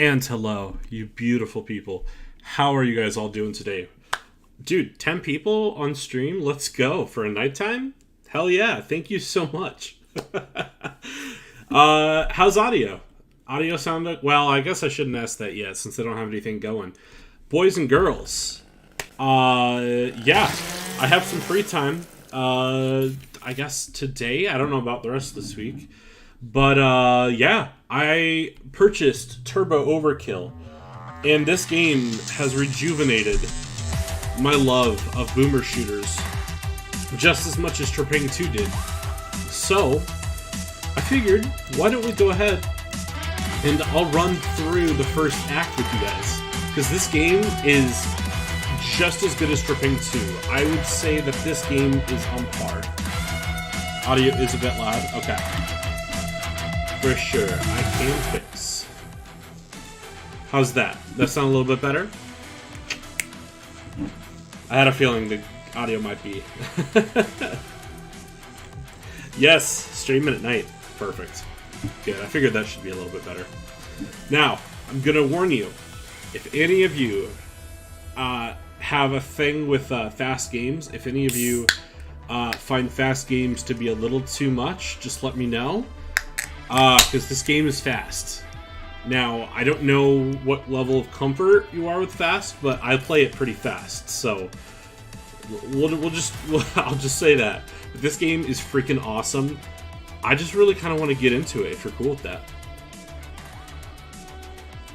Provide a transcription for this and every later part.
And hello, you beautiful people. How are you guys all doing today? Dude, 10 people on stream? Let's go. For a nighttime? Hell yeah. Thank you so much. How's audio? Audio sound like... Well, I guess I shouldn't ask that yet since I don't have anything going. Boys and girls. Yeah. I have some free time. I guess today. I don't know about the rest of this week. But, yeah. I purchased Turbo Overkill. And this game has rejuvenated my love of boomer shooters just as much as Trepang 2 did. So, I figured, why don't we go ahead and I'll run through the first act with you guys. Because this game is just as good as Trepang 2. I would say that this game is on par. Audio is a bit loud. Okay. For sure. I can fix. How's that? That sound a little bit better? I had a feeling the audio might be. Yes, streaming at night. Perfect. Good. I figured that should be a little bit better. Now, I'm going to warn you. If any of you have a thing with fast games, if any of you find fast games to be a little too much, just let me know. Because this game is fast. Now, I don't know what level of comfort you are with fast, but I play it pretty fast, so I'll just say that. But this game is freaking awesome. I just really kind of want to get into it, if you're cool with that.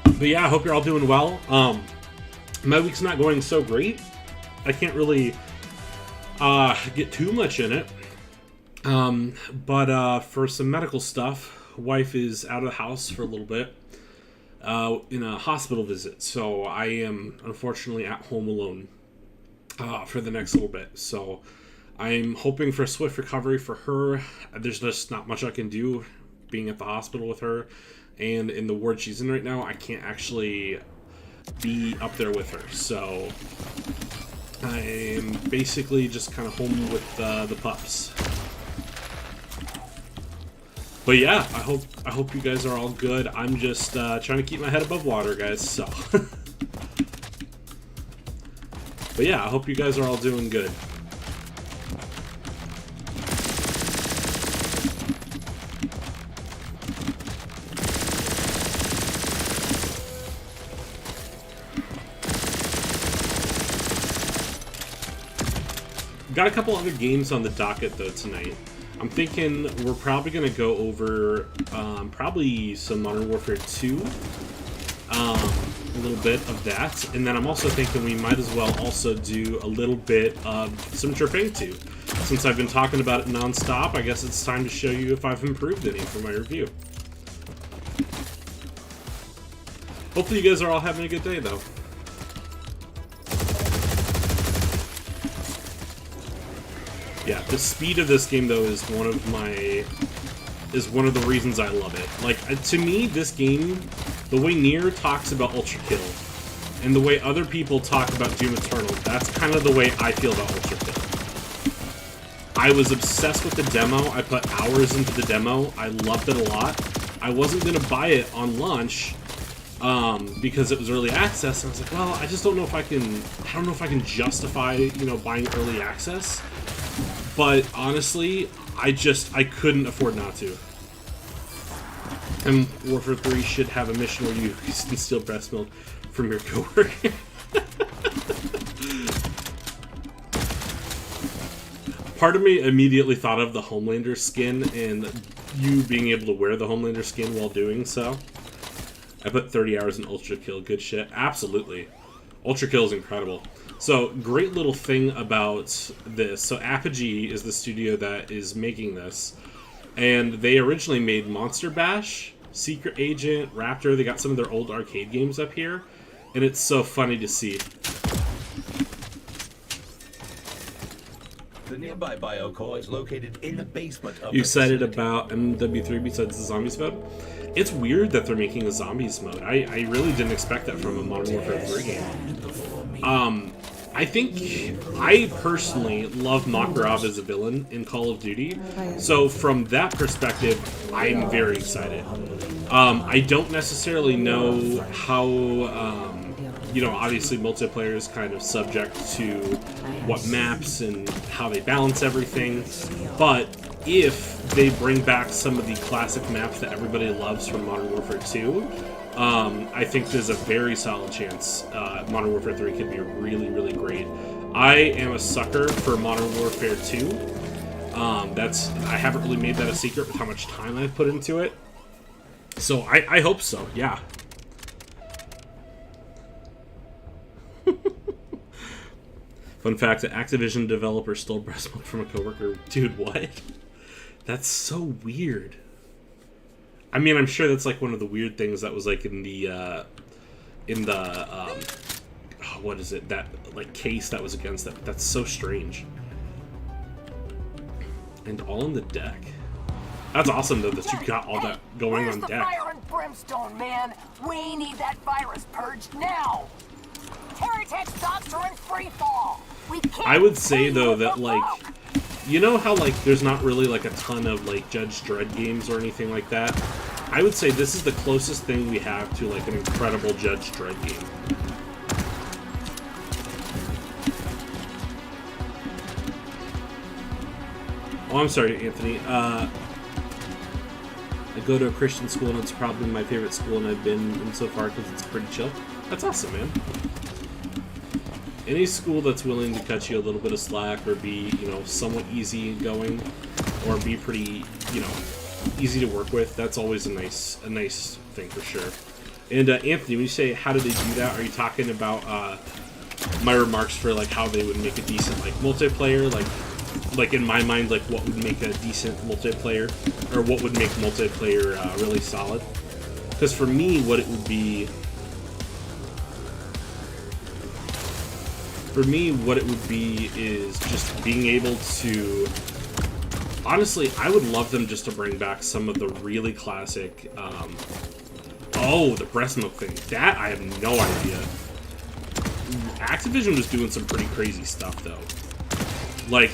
But yeah, I hope you're all doing well. My week's not going so great. I can't really get too much in it. But for some medical stuff, wife is out of the house for a little bit. In a hospital visit, so I am unfortunately at home alone for the next little bit. So I'm hoping for a swift recovery for her. There's just not much I can do being at the hospital with her, and in the ward she's in right now, I can't actually be up there with her. So I'm basically just kind of home with the pups. But yeah, I hope you guys are all good. I'm just trying to keep my head above water, guys, so. But yeah, I hope you guys are all doing good. Got a couple other games on the docket, though, tonight. I'm thinking we're probably going to go over probably some Modern Warfare 2, a little bit of that, and then I'm also thinking we might as well also do a little bit of some Trepang 2. Since I've been talking about it non-stop, I guess it's time to show you if I've improved any for my review. Hopefully you guys are all having a good day, though. Yeah, the speed of this game, though, is one of the reasons I love it. Like, to me, this game, the way Nier talks about Ultra Kill, and the way other people talk about Doom Eternal, that's kind of the way I feel about Ultra Kill. I was obsessed with the demo. I put hours into the demo. I loved it a lot. I wasn't gonna buy it on launch because it was early access. And I was like, well, I just don't know if I can justify, you know, buying early access. But honestly, I couldn't afford not to. And Warfare 3 should have a mission where you can steal breast milk from your coworker. Part of me immediately thought of the Homelander skin and you being able to wear the Homelander skin while doing so. I put 30 hours in Ultra Kill. Good shit. Absolutely. Ultra Kill is incredible. So, great little thing about this. So, Apogee is the studio that is making this. And they originally made Monster Bash, Secret Agent, Raptor. They got some of their old arcade games up here. And it's so funny to see. The nearby biocore is located in the basement of You excited about MW3 besides the Zombies mode? It's weird that they're making a Zombies mode. I really didn't expect that from a Modern Warfare 3 game. I personally love Makarov as a villain in Call of Duty, so from that perspective, I'm very excited. I don't necessarily know how you know, obviously multiplayer is kind of subject to what maps and how they balance everything, but if they bring back some of the classic maps that everybody loves from Modern Warfare 2, I think there's a very solid chance Modern Warfare 3 could be really, really great. I am a sucker for Modern Warfare 2. I haven't really made that a secret with how much time I've put into it. So I hope so, yeah. Fun fact, an Activision developer stole breast milk from a coworker. Dude, what? That's so weird. I mean, I'm sure that's like one of the weird things that was like in the what is it? That like case that was against that. That's so strange. And all on the deck. That's awesome though that you got all that going on deck. Where's the fire and brimstone, man? We need that virus purged now. Terratech stocks are in free fall. We can't. I would say though that like, you know how like there's not really like a ton of like Judge Dredd games or anything like that. I would say this is the closest thing we have to like an incredible Judge Dredd game. Oh, I'm sorry, Anthony. I go to a Christian school, and it's probably my favorite school, and I've been in so far because it's pretty chill. That's awesome, man. Any school that's willing to cut you a little bit of slack or be, you know, somewhat easy going or be pretty, you know, easy to work with, that's always a nice thing for sure. And Anthony, when you say how did they do that, are you talking about my remarks for like how they would make a decent like multiplayer, like in my mind, like what would make a decent multiplayer, or what would make multiplayer really solid? Because for me, what it would be, is just being able to, honestly, I would love them just to bring back some of the really classic, oh, the breast milk thing. That, I have no idea. Activision was doing some pretty crazy stuff, though. Like,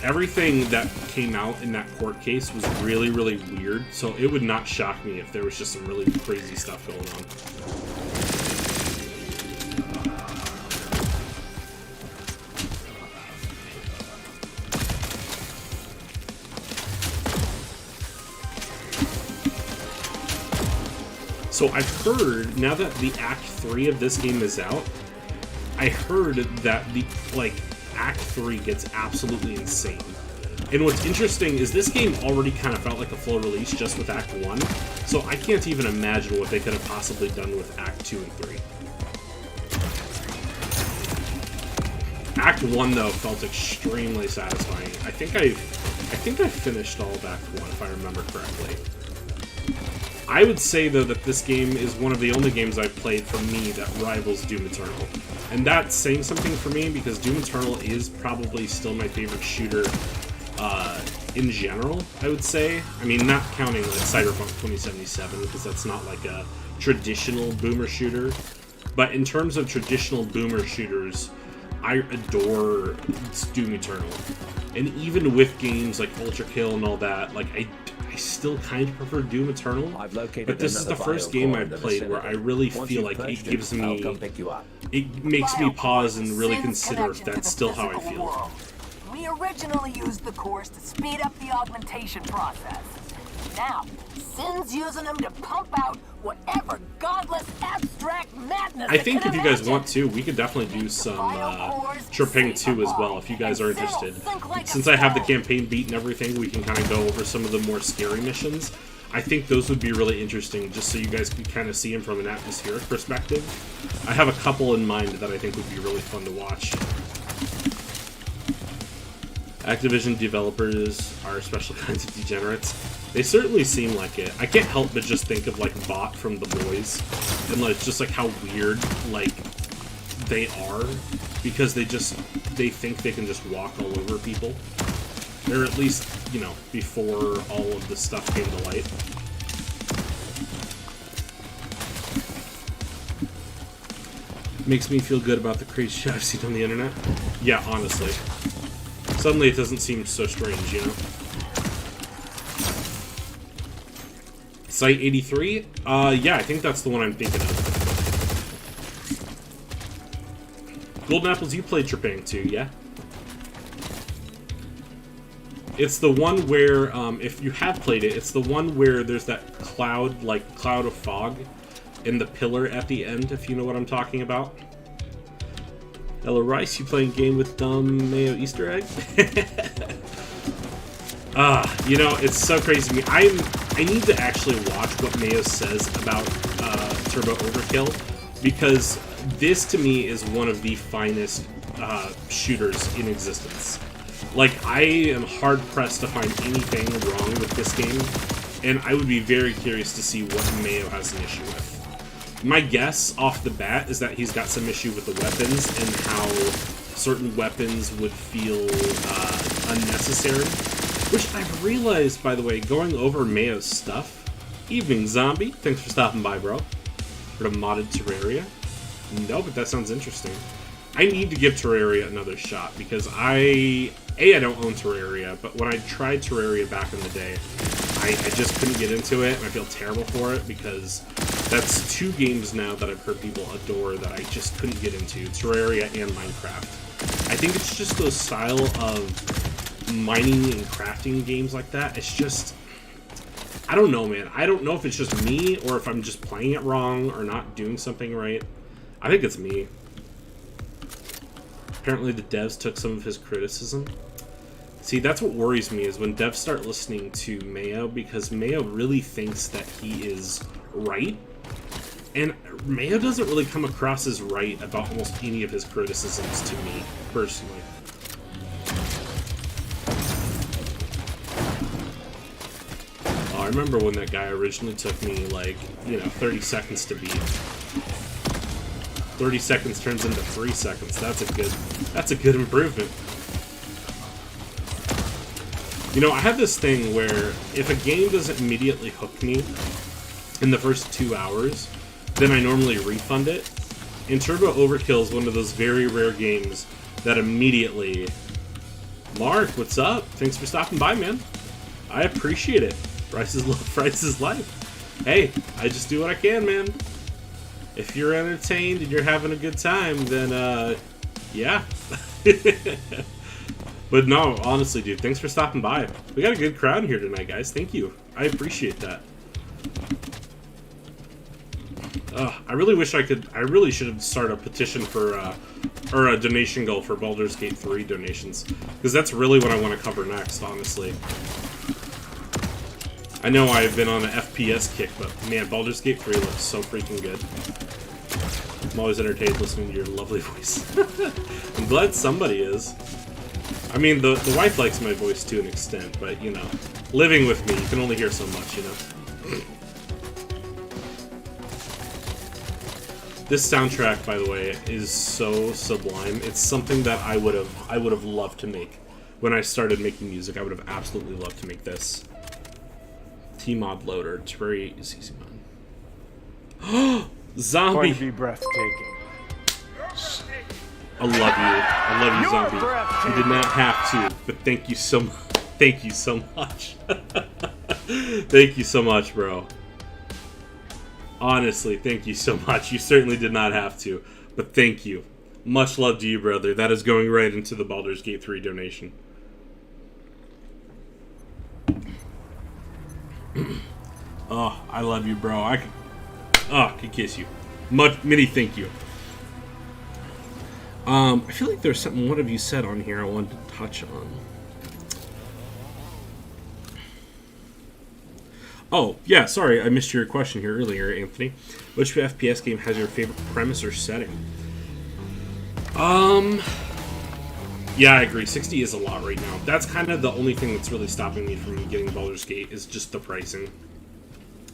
everything that came out in that court case was really, really weird, so it would not shock me if there was just some really crazy stuff going on. So I've heard, now that the Act 3 of this game is out, I heard that the, like, Act 3 gets absolutely insane. And what's interesting is this game already kind of felt like a full release just with Act 1, so I can't even imagine what they could have possibly done with Act 2 and 3. Act 1, though, felt extremely satisfying. I think I finished all of Act 1, if I remember correctly. I would say, though, that this game is one of the only games I've played, for me, that rivals Doom Eternal. And that's saying something for me, because Doom Eternal is probably still my favorite shooter in general, I would say. I mean, not counting like Cyberpunk 2077, because that's not like a traditional boomer shooter. But in terms of traditional boomer shooters, I adore Doom Eternal. And even with games like Ultra Kill and all that, like, I still kind of prefer Doom Eternal, but this is the first game I've played where I really feel like it gives me, it makes me pause and really consider if that's still how I feel. We originally used the cores to speed up the augmentation process. Now, Sin's using them to pump out whatever godless abstract madness. I think if you guys want to, we could definitely do some Tripping 2 as well, if you guys are interested. Since I have the campaign beat and everything, we can kind of go over some of the more scary missions. I think those would be really interesting, just so you guys can kind of see them from an atmospheric perspective. I have a couple in mind that I think would be really fun to watch. Activision developers are special kinds of degenerates. They certainly seem like it. I can't help but just think of, like, Bot from The Boys, and, like, just, like, how weird, like, they are, because they think they can just walk all over people. Or at least, you know, before all of this stuff came to light. Makes me feel good about the crazy shit I've seen on the internet. Yeah, honestly. Suddenly it doesn't seem so strange, you know? Site 83? Yeah, I think that's the one I'm thinking of. Golden Apples, you played Trepang too, yeah? It's the one where, if you have played it, it's the one where there's that cloud, like, cloud of fog in the pillar at the end, if you know what I'm talking about. Hello, Rice, you playing game with dumb Mayo Easter egg? You know, it's so crazy to me. I need to actually watch what Mayo says about Turbo Overkill, because this, to me, is one of the finest shooters in existence. Like, I am hard-pressed to find anything wrong with this game, and I would be very curious to see what Mayo has an issue with. My guess, off the bat, is that he's got some issue with the weapons and how certain weapons would feel unnecessary. Which I've realized, by the way, going over Mayo's stuff. Evening, Zombie. Thanks for stopping by, bro. For the modded Terraria. No, but that sounds interesting. I need to give Terraria another shot, because I don't own Terraria, but when I tried Terraria back in the day, I just couldn't get into it, and I feel terrible for it, because that's 2 games now that I've heard people adore that I just couldn't get into, Terraria and Minecraft. I think it's just those style of mining and crafting games like that, it's just, I don't know, man. I don't know if it's just me, or if I'm just playing it wrong, or not doing something right. I think it's me. Apparently the devs took some of his criticism. See, that's what worries me, is when devs start listening to Mayo, because Mayo really thinks that he is right. And Mayo doesn't really come across as right about almost any of his criticisms to me, personally. Oh, I remember when that guy originally took me, like, 30 seconds to beat. 30 seconds turns into 3 seconds. That's a good improvement. I have this thing where if a game doesn't immediately hook me in the first 2 hours, then I normally refund it. And Turbo Overkill is one of those very rare games that immediately... Mark, what's up? Thanks for stopping by, man. I appreciate it. Price is life. Hey, I just do what I can, man. If you're entertained and you're having a good time, then, yeah. But no, honestly, dude, thanks for stopping by. We got a good crowd here tonight, guys. Thank you. I appreciate that. I really wish I could... I really should start a petition for, or a donation goal for Baldur's Gate 3 donations. Because that's really what I want to cover next, honestly. I know I've been on an FPS kick, but man, Baldur's Gate 3 looks so freaking good. I'm always entertained listening to your lovely voice. I'm glad somebody is. I mean, the wife likes my voice to an extent, but, living with me, you can only hear so much, This soundtrack, by the way, is so sublime. It's something that I would have loved to make. When I started making music, I would have absolutely loved to make this. T-Mod Loader. It's very easy, man. Zombie! Going to be breathtaking. I love you. I love you, Zombie. You did not have to, but thank you so much. Thank you so much. Thank you so much, bro. Honestly, thank you so much. You certainly did not have to, but thank you. Much love to you, brother. That is going right into the Baldur's Gate 3 donation. Oh, I love you, bro. I could kiss you. Many thank you. I feel like there's something one of you said on here I wanted to touch on. Oh, yeah, sorry, I missed your question here earlier, Anthony. Which FPS game has your favorite premise or setting? Yeah, I agree. 60 is a lot right now. That's kind of the only thing that's really stopping me from getting Baldur's Gate is just the pricing.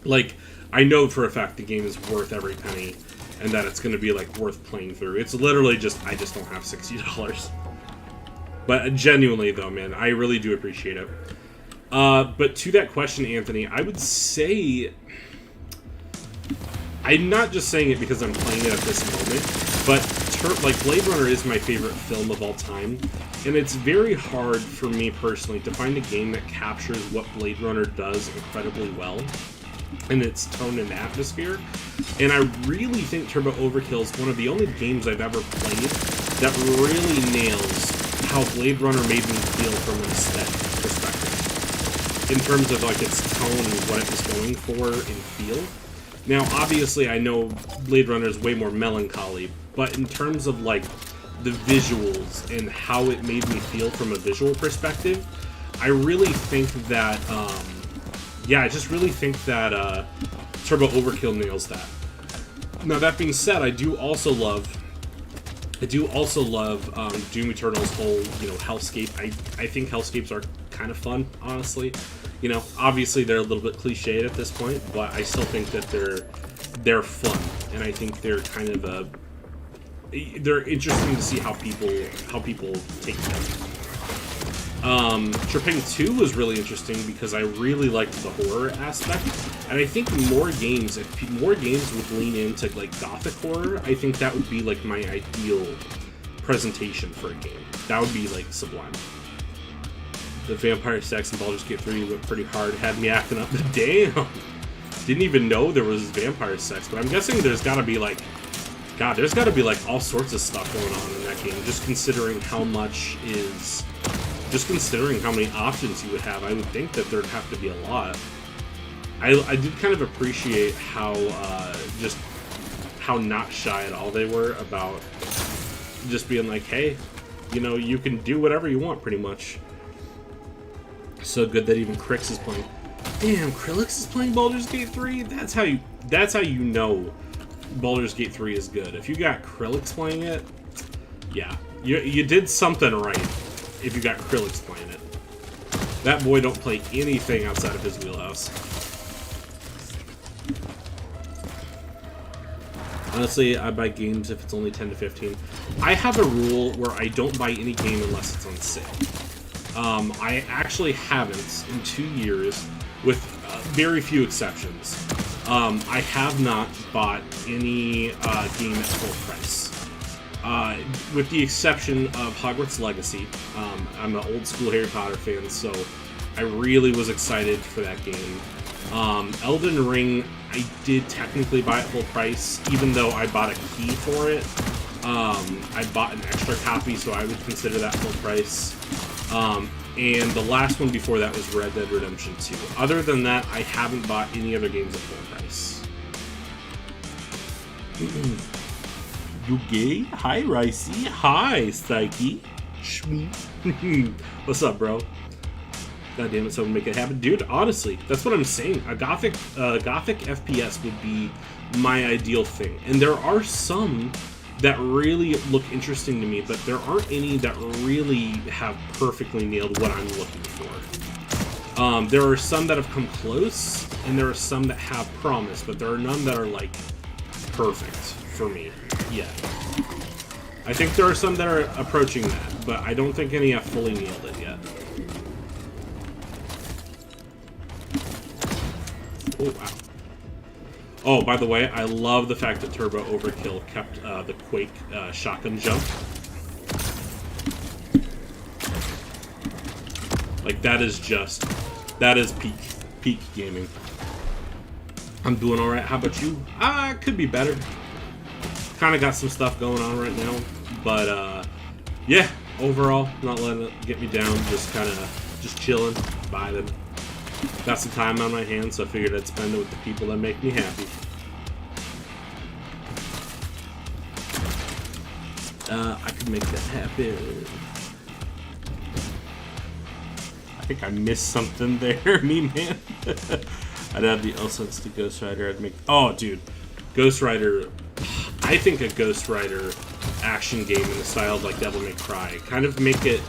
Like, I know for a fact the game is worth every penny, and that it's going to be, like, worth playing through. It's literally just, I just don't have $60. But genuinely, though, man, I really do appreciate it. But to that question, Anthony, I would say... I'm not just saying it because I'm playing it at this moment, but like Blade Runner is my favorite film of all time, and it's very hard for me personally to find a game that captures what Blade Runner does incredibly well in its tone and atmosphere. And I really think Turbo Overkill is one of the only games I've ever played that really nails how Blade Runner made me feel from an aesthetic perspective. In terms of, like, its tone and what it was going for in feel. Now, obviously, I know Blade Runner is way more melancholy, but in terms of, like, the visuals and how it made me feel from a visual perspective, I really think that, yeah, I just really think that Turbo Overkill nails that. Now, that being said, I do also love Doom Eternal's whole, you know, hellscape. I think hellscapes are kind of fun, honestly. You know, obviously they're a little bit cliched at this point, but I still think that they're fun, and I think they're kind of they're interesting to see how people take them. Trepang 2 was really interesting because I really liked the horror aspect, and I think more games, if more games would lean into, like, gothic horror, I think that would be, like, my ideal presentation for a game. That would be, like, sublime. The vampire sex in Baldur's Gate 3 went pretty hard, had me acting up. Damn! Didn't even know there was vampire sex, but I'm guessing there's gotta be, like, God, there's gotta be, like, all sorts of stuff going on in that game, just considering how much is... Just considering how many options you would have, I would think that there'd have to be a lot. I did kind of appreciate how, just how not shy at all they were about just being like, hey, you know, you can do whatever you want, pretty much. So good that even Crix is playing. Damn, Krillix is playing Baldur's Gate 3? That's how you know Baldur's Gate 3 is good. If you got Krillix playing it, yeah. You did something right if you got Krillix playing it. That boy don't play anything outside of his wheelhouse. Honestly, I buy games if it's only 10 to 15. I have a rule where I don't buy any game unless it's on sale. I actually haven't in 2 years, with very few exceptions. I have not bought any game at full price. With the exception of Hogwarts Legacy. I'm an old school Harry Potter fan, so I really was excited for that game. Elden Ring, I did technically buy it full price, even though I bought a key for it. I bought an extra copy, so I would consider that full price. And the last one before that was Red Dead Redemption 2. Other than that, I haven't bought any other games at full price. You gay? Hi, Ricey. Hi, Psyche. What's up, bro? God damn it, someone make it happen. Dude, honestly, that's what I'm saying. A Gothic FPS would be my ideal thing. And there are some that really look interesting to me, but there aren't any that really have perfectly nailed what I'm looking for. There are some that have come close, and there are some that have promise, but there are none that are, like, perfect for me yet. I think there are some that are approaching that, but I don't think any have fully nailed it yet. Oh, wow. Oh, by the way, I love the fact that Turbo Overkill kept the Quake shotgun jump. Like, that is peak gaming. I'm doing alright. How about you? Could be better. Kind of got some stuff going on right now. But, yeah, overall, not letting it get me down. Just chilling, vibing. Got some time on my hands, so I figured I'd spend it with the people that make me happy. I could make that happen. I think I missed something there, me man. I'd add the L-Sense to Ghost Rider. I'd make... Oh, dude. Ghost Rider... I think a Ghost Rider action game in the style of, like, Devil May Cry. Kind of make it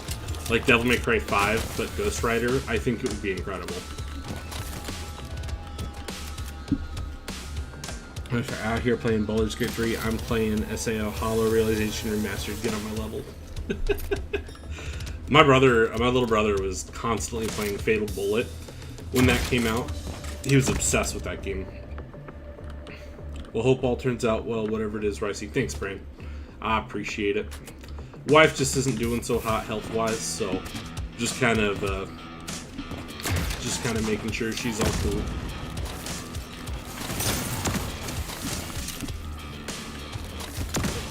like Devil May Cry 5, but Ghost Rider. I think it would be incredible. If you're out here playing Baldur's Gate 3, I'm playing SAO Hollow Realization Remastered. Get on my level. My little brother was constantly playing Fatal Bullet when that came out. He was obsessed with that game. Well, hope all turns out well, whatever it is, Ricey. Thanks, Brain. I appreciate it. Wife just isn't doing so hot health-wise, so just kind of making sure she's all cool.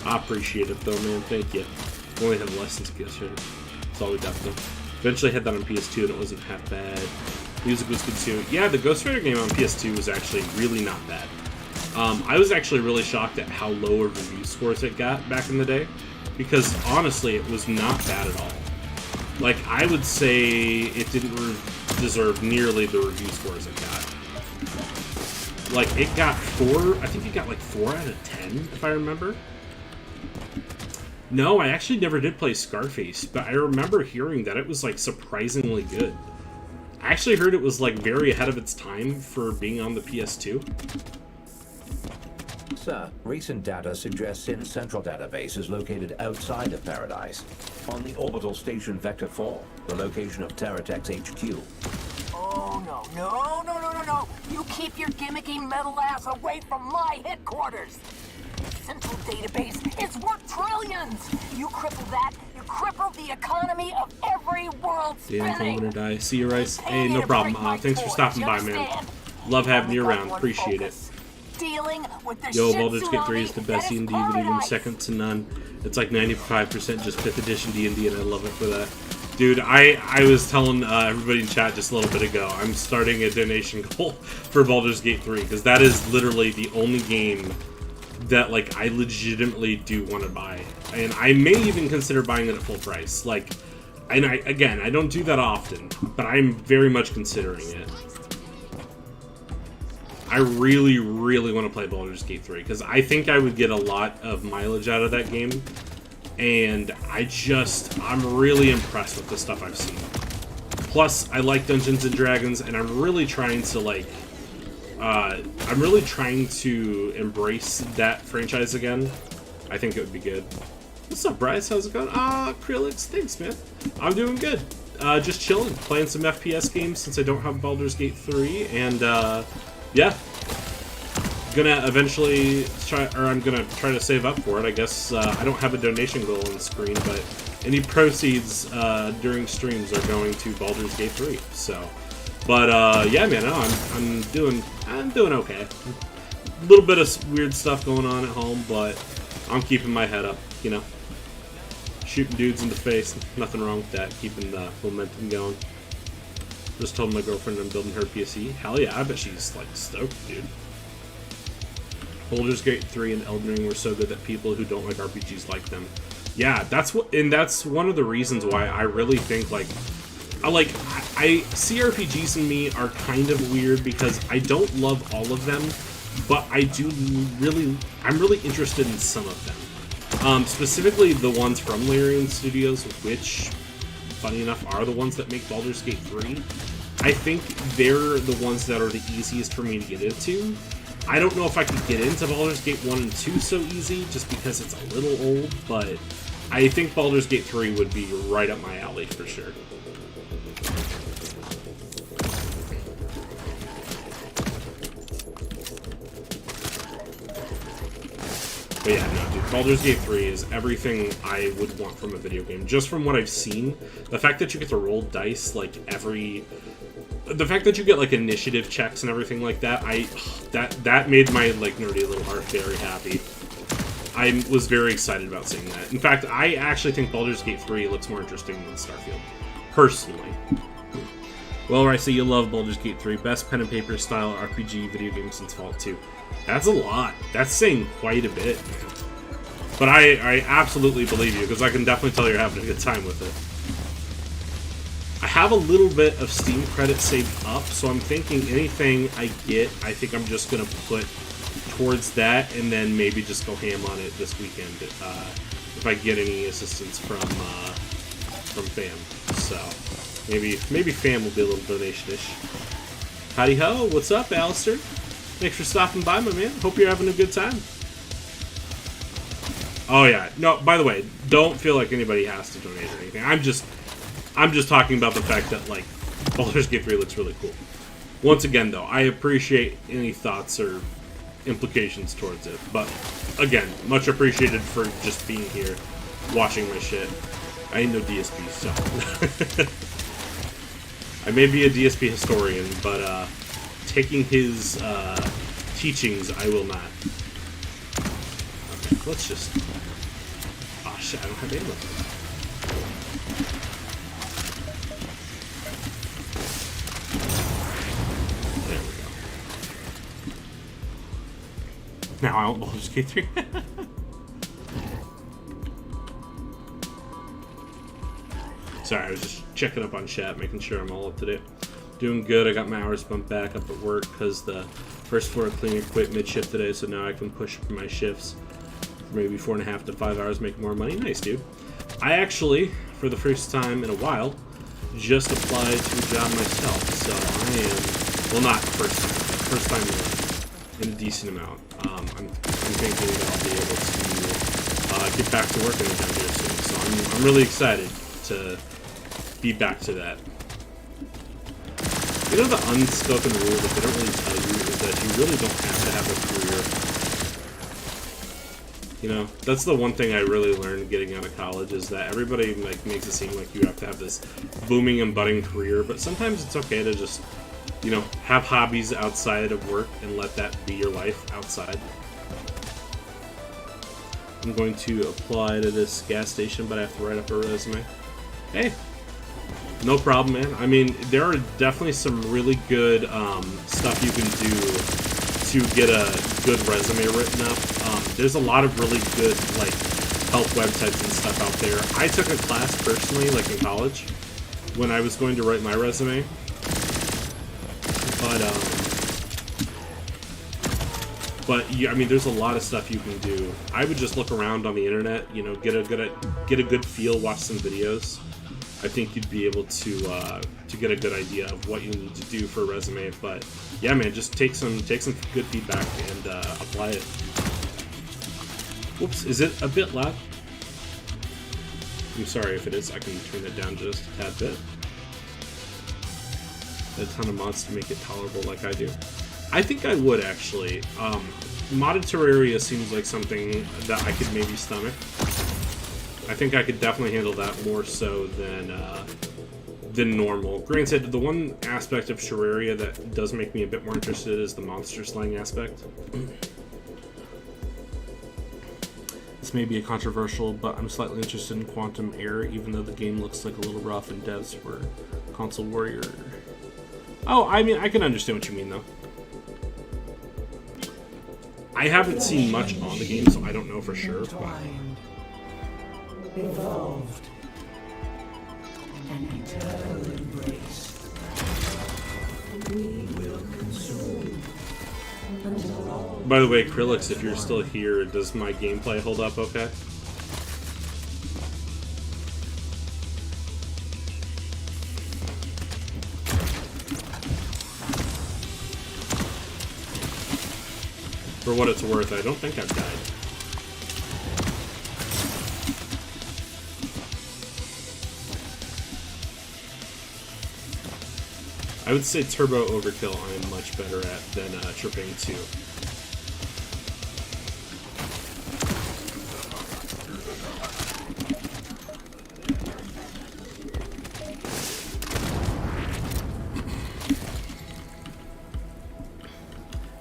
I appreciate it, though, man. Thank you. Only had lessons yesterday. That's all we got though. Eventually had that on PS2 and it wasn't half bad. Music was good too. Yeah, the Ghost Rider game on PS2 was actually really not bad. I was actually really shocked at how low of review scores it got back in the day, because honestly, it was not bad at all. Like, I would say it didn't deserve nearly the review scores it got. Like, it got 4, I think it got like 4 out of 10, if I remember. No, I actually never did play Scarface, but I remember hearing that it was like surprisingly good. I actually heard it was like very ahead of its time for being on the PS2. Sir, recent data suggests Sin's central database is located outside of Paradise, on the orbital station Vector 4, the location of Terratech's HQ. Oh, no. You keep your gimmicky metal ass away from my headquarters. The central database is worth trillions. You cripple that, you cripple the economy of every world Damn, I'm spinning. gonna die. See you, Rice. Hey, no problem. Thanks for stopping by, man. Love having you around. Appreciate it. Yo, Baldur's Gate 3 is the best D&D video game, second to none. It's like 95% just 5th edition D&D, and I love it for that. Dude, I was telling everybody in chat just a little bit ago, I'm starting a donation goal for Baldur's Gate 3, because that is literally the only game that, like, I legitimately do want to buy. And I may even consider buying it at full price. Like, and I don't do that often, but I'm very much considering it. I really, really want to play Baldur's Gate 3, because I think I would get a lot of mileage out of that game, and I'm really impressed with the stuff I've seen. Plus, I like Dungeons & Dragons, and I'm really trying to, like, embrace that franchise again. I think it would be good. What's up, Bryce? How's it going? Acrylics, thanks, man. I'm doing good. Just chilling, playing some FPS games since I don't have Baldur's Gate 3, and, yeah, gonna eventually I'm gonna try to save up for it. I guess I don't have a donation goal on the screen, but any proceeds during streams are going to Baldur's Gate 3. So, but yeah, man, no, I'm doing okay. A little bit of weird stuff going on at home, but I'm keeping my head up. You know, shooting dudes in the face, nothing wrong with that. Keeping the momentum going. Just told my girlfriend I'm building her PC. Hell yeah, I bet she's, like, stoked, dude. Baldur's Gate 3 and Elden Ring were so good that people who don't like RPGs like them. Yeah, that's one of the reasons why I really think, like, I see RPGs in me are kind of weird because I don't love all of them, but I'm really interested in some of them. Specifically the ones from Larian Studios, which, funny enough, are the ones that make Baldur's Gate 3. I think they're the ones that are the easiest for me to get into. I don't know if I could get into Baldur's Gate 1 and 2 so easy, just because it's a little old, but I think Baldur's Gate 3 would be right up my alley for sure. But yeah, no, dude, Baldur's Gate 3 is everything I would want from a video game. Just from what I've seen, the fact that you get to roll dice, like, the fact that you get, like, initiative checks and everything like that, that made my, like, nerdy little heart very happy. I was very excited about seeing that. In fact, I actually think Baldur's Gate 3 looks more interesting than Starfield, personally. Well, I say you love Baldur's Gate 3, best pen and paper style RPG video game since Fallout 2. That's a lot. That's saying quite a bit. But I absolutely believe you, because I can definitely tell you're having a good time with it. I have a little bit of Steam credits saved up, so I'm thinking anything I get, I think I'm just going to put towards that, and then maybe just go ham on it this weekend, if I get any assistance from fam. So, maybe fam will be a little donation-ish. Howdy ho, what's up, Alistair? Thanks for stopping by, my man. Hope you're having a good time. Oh yeah, no, by the way, don't feel like anybody has to donate or anything. I'm just talking about the fact that, like, Baldur's Gate 3 looks really cool. Once again, though, I appreciate any thoughts or implications towards it. But, again, much appreciated for just being here, watching my shit. I ain't no DSP, so... I may be a DSP historian, but, taking his, teachings, I will not. Okay, let's just... Oh shit, I don't have ammo. There we go. Now I won't Baldur's Gate 3. Sorry, I was just checking up on chat, making sure I'm all up to date. Doing good. I got my hours bumped back up at work because the first floor cleaner quit mid-shift today, so now I can push my shifts for maybe 4.5 to 5 hours, make more money. Nice, dude. I actually, for the first time in a while, just applied to a job myself, so I am, well, not first time in a decent amount. I'm thinking that I'll be able to get back to work anytime here soon, so I'm really excited to be back to that. You know, the unspoken rule that they don't really tell you is that you really don't have to have a career. You know, that's the one thing I really learned getting out of college, is that everybody like makes it seem like you have to have this booming and budding career, but sometimes it's okay to just, you know, have hobbies outside of work and let that be your life outside. I'm going to apply to this gas station, but I have to write up a resume. Hey, no problem, man. I mean, there are definitely some really good stuff you can do to get a good resume written up. There's a lot of really good like help websites and stuff out there. I took a class personally, like in college, when I was going to write my resume. But yeah, I mean, there's a lot of stuff you can do. I would just look around on the internet, you know, get a good feel, watch some videos. I think you'd be able to get a good idea of what you need to do for a resume. But yeah, man, just take some good feedback and apply it. Whoops, is it a bit loud? I'm sorry if it is. I can turn it down just a tad bit. A ton of mods to make it tolerable, like I do. I think I would actually. Modded Terraria seems like something that I could maybe stomach. I think I could definitely handle that more so than normal. Granted, the one aspect of Terraria that does make me a bit more interested is the monster slaying aspect. This may be a controversial, but I'm slightly interested in Quantum Error, even though the game looks like a little rough and devs were console warrior. Oh, I mean, I can understand what you mean, though. I haven't seen much on the game, so I don't know for sure, but... Evolved. An eternal embrace. We will consume. By the way, Krillix, if you're still here, does my gameplay hold up okay? For what it's worth, I don't think I've died. I would say Turbo Overkill I am much better at than Tripping 2.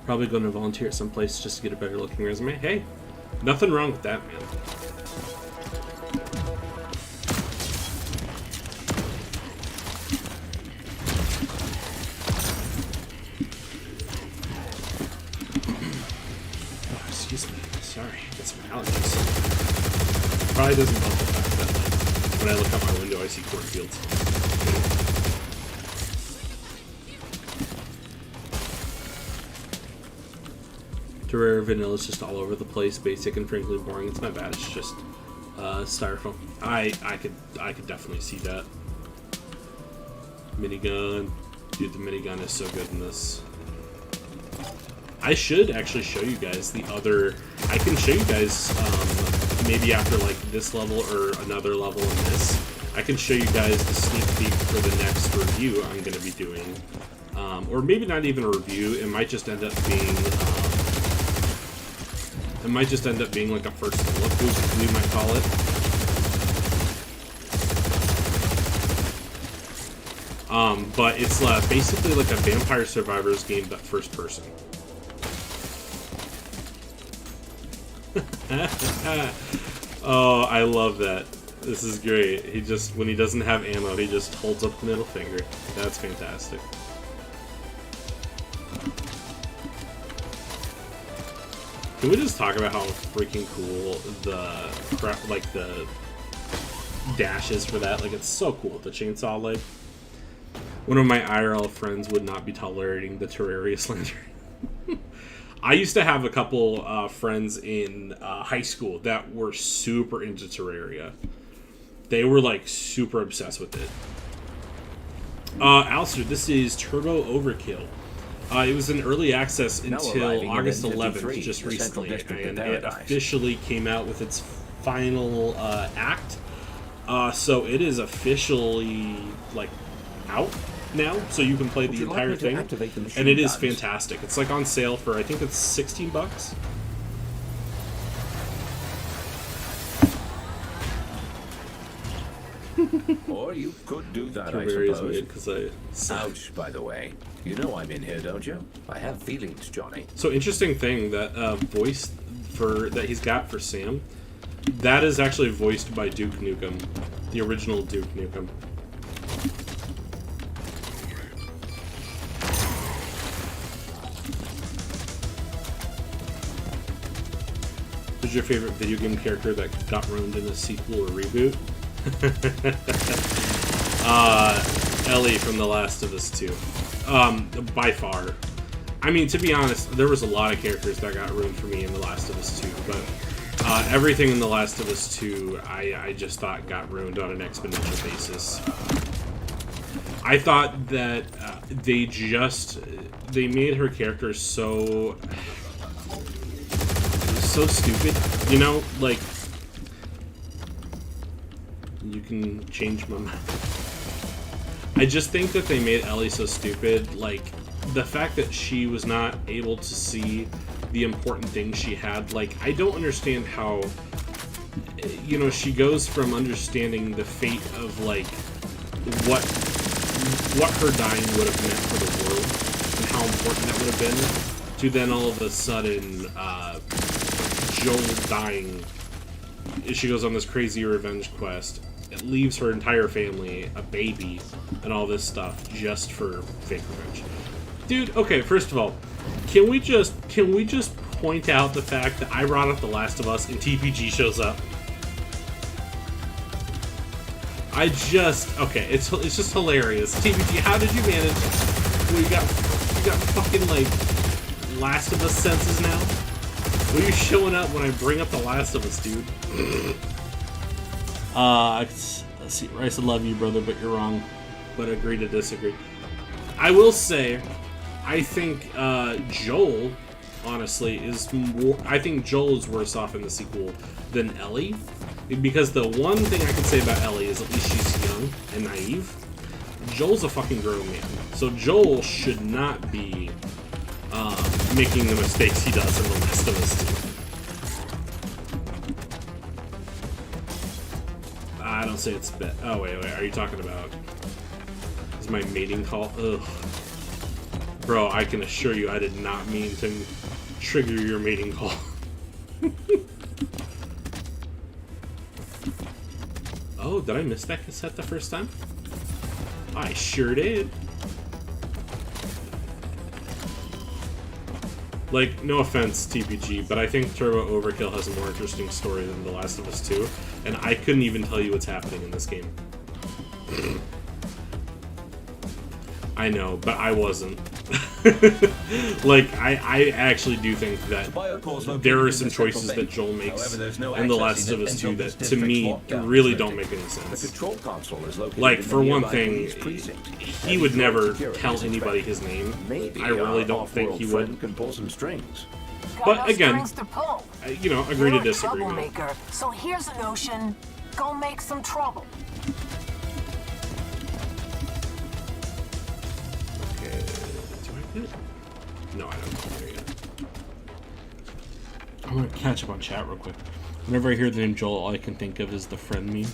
Probably going to volunteer at some place just to get a better looking resume. Hey, nothing wrong with that, man. Oh, excuse me. Sorry, I got some allergies. Probably doesn't help the fact that like, when I look out my window, I see cornfields. Terraria Vanilla is just all over the place, basic and frankly boring. It's not bad. It's just styrofoam. I could definitely see that. Minigun, dude, the minigun is so good in this. I should actually show you guys the other. I can show you guys maybe after like this level or another level in this. I can show you guys the sneak peek for the next review I'm going to be doing, or maybe not even a review. It might just end up being. It might just end up being like a first look, we might call it. But it's basically like a Vampire Survivors game, but first person. Oh, I love that. This is great. He just, when he doesn't have ammo, he just holds up the middle finger. That's fantastic. Can we just talk about how freaking cool the dash is for that? Like, it's so cool. The chainsaw leg. One of my IRL friends would not be tolerating the Terraria Slender. I used to have a couple friends in high school that were super into Terraria. They were like super obsessed with it. Alistair, this is Turbo Overkill. It was in early access until August 11th, just recently, and it officially came out with its final act. So it is officially like out now, so you can play the entire thing, and it is fantastic. It's like on sale for, I think it's $16. Or you could do that, I suppose. Ouch, by the way. You know I'm in here, don't you? I have feelings, Johnny. So interesting thing, that voice that he's got for Sam, that is actually voiced by Duke Nukem, the original Duke Nukem. Who's your favorite video game character that got ruined in a sequel or reboot? Ellie from The Last of Us 2. By far. I mean, to be honest, there was a lot of characters that got ruined for me in The Last of Us 2, but everything in The Last of Us 2, I just thought got ruined on an exponential basis. I thought that they made her character so stupid, you know, like, you can change my mind. I just think that they made Ellie so stupid, like, the fact that she was not able to see the important things she had, like, I don't understand how, you know, she goes from understanding the fate of, like, what her dying would have meant for the world, and how important that would have been, to then all of a sudden, Joel dying. She goes on this crazy revenge quest. It leaves her entire family, a baby, and all this stuff just for fake revenge. Dude, okay, first of all, can we just point out the fact that I brought up The Last of Us and TPG shows up? Okay, it's just hilarious. TPG, how did you manage? Well, you got fucking like Last of Us senses now? What are you showing up when I bring up The Last of Us, dude? Let's see, Rice, I love you, brother, but you're wrong. But agree to disagree. I will say, I think Joel, honestly, is more. I think Joel is worse off in the sequel than Ellie, because the one thing I can say about Ellie is at least she's young and naive. Joel's a fucking grown man, so Joel should not be making the mistakes he does in The Last of Us 2. I don't say it's bad. Oh, wait, are you talking about... Is my mating call? Ugh. Bro, I can assure you I did not mean to trigger your mating call. Oh, did I miss that cassette the first time? I sure did. Like, no offense, TPG, but I think Turbo Overkill has a more interesting story than The Last of Us 2, and I couldn't even tell you what's happening in this game. I know, but I wasn't. Like, I actually do think that there are some choices that Joel makes in The Last of Us 2 that, to me, really don't make any sense. Like, for one thing, he would never tell anybody his name. I really don't think he would. But again, you know, agree to disagree. So here's a notion: go make some trouble. Okay, do I get? No, I don't know there yet. I'm gonna catch up on chat real quick. Whenever I hear the name Joel, all I can think of is the friend meme.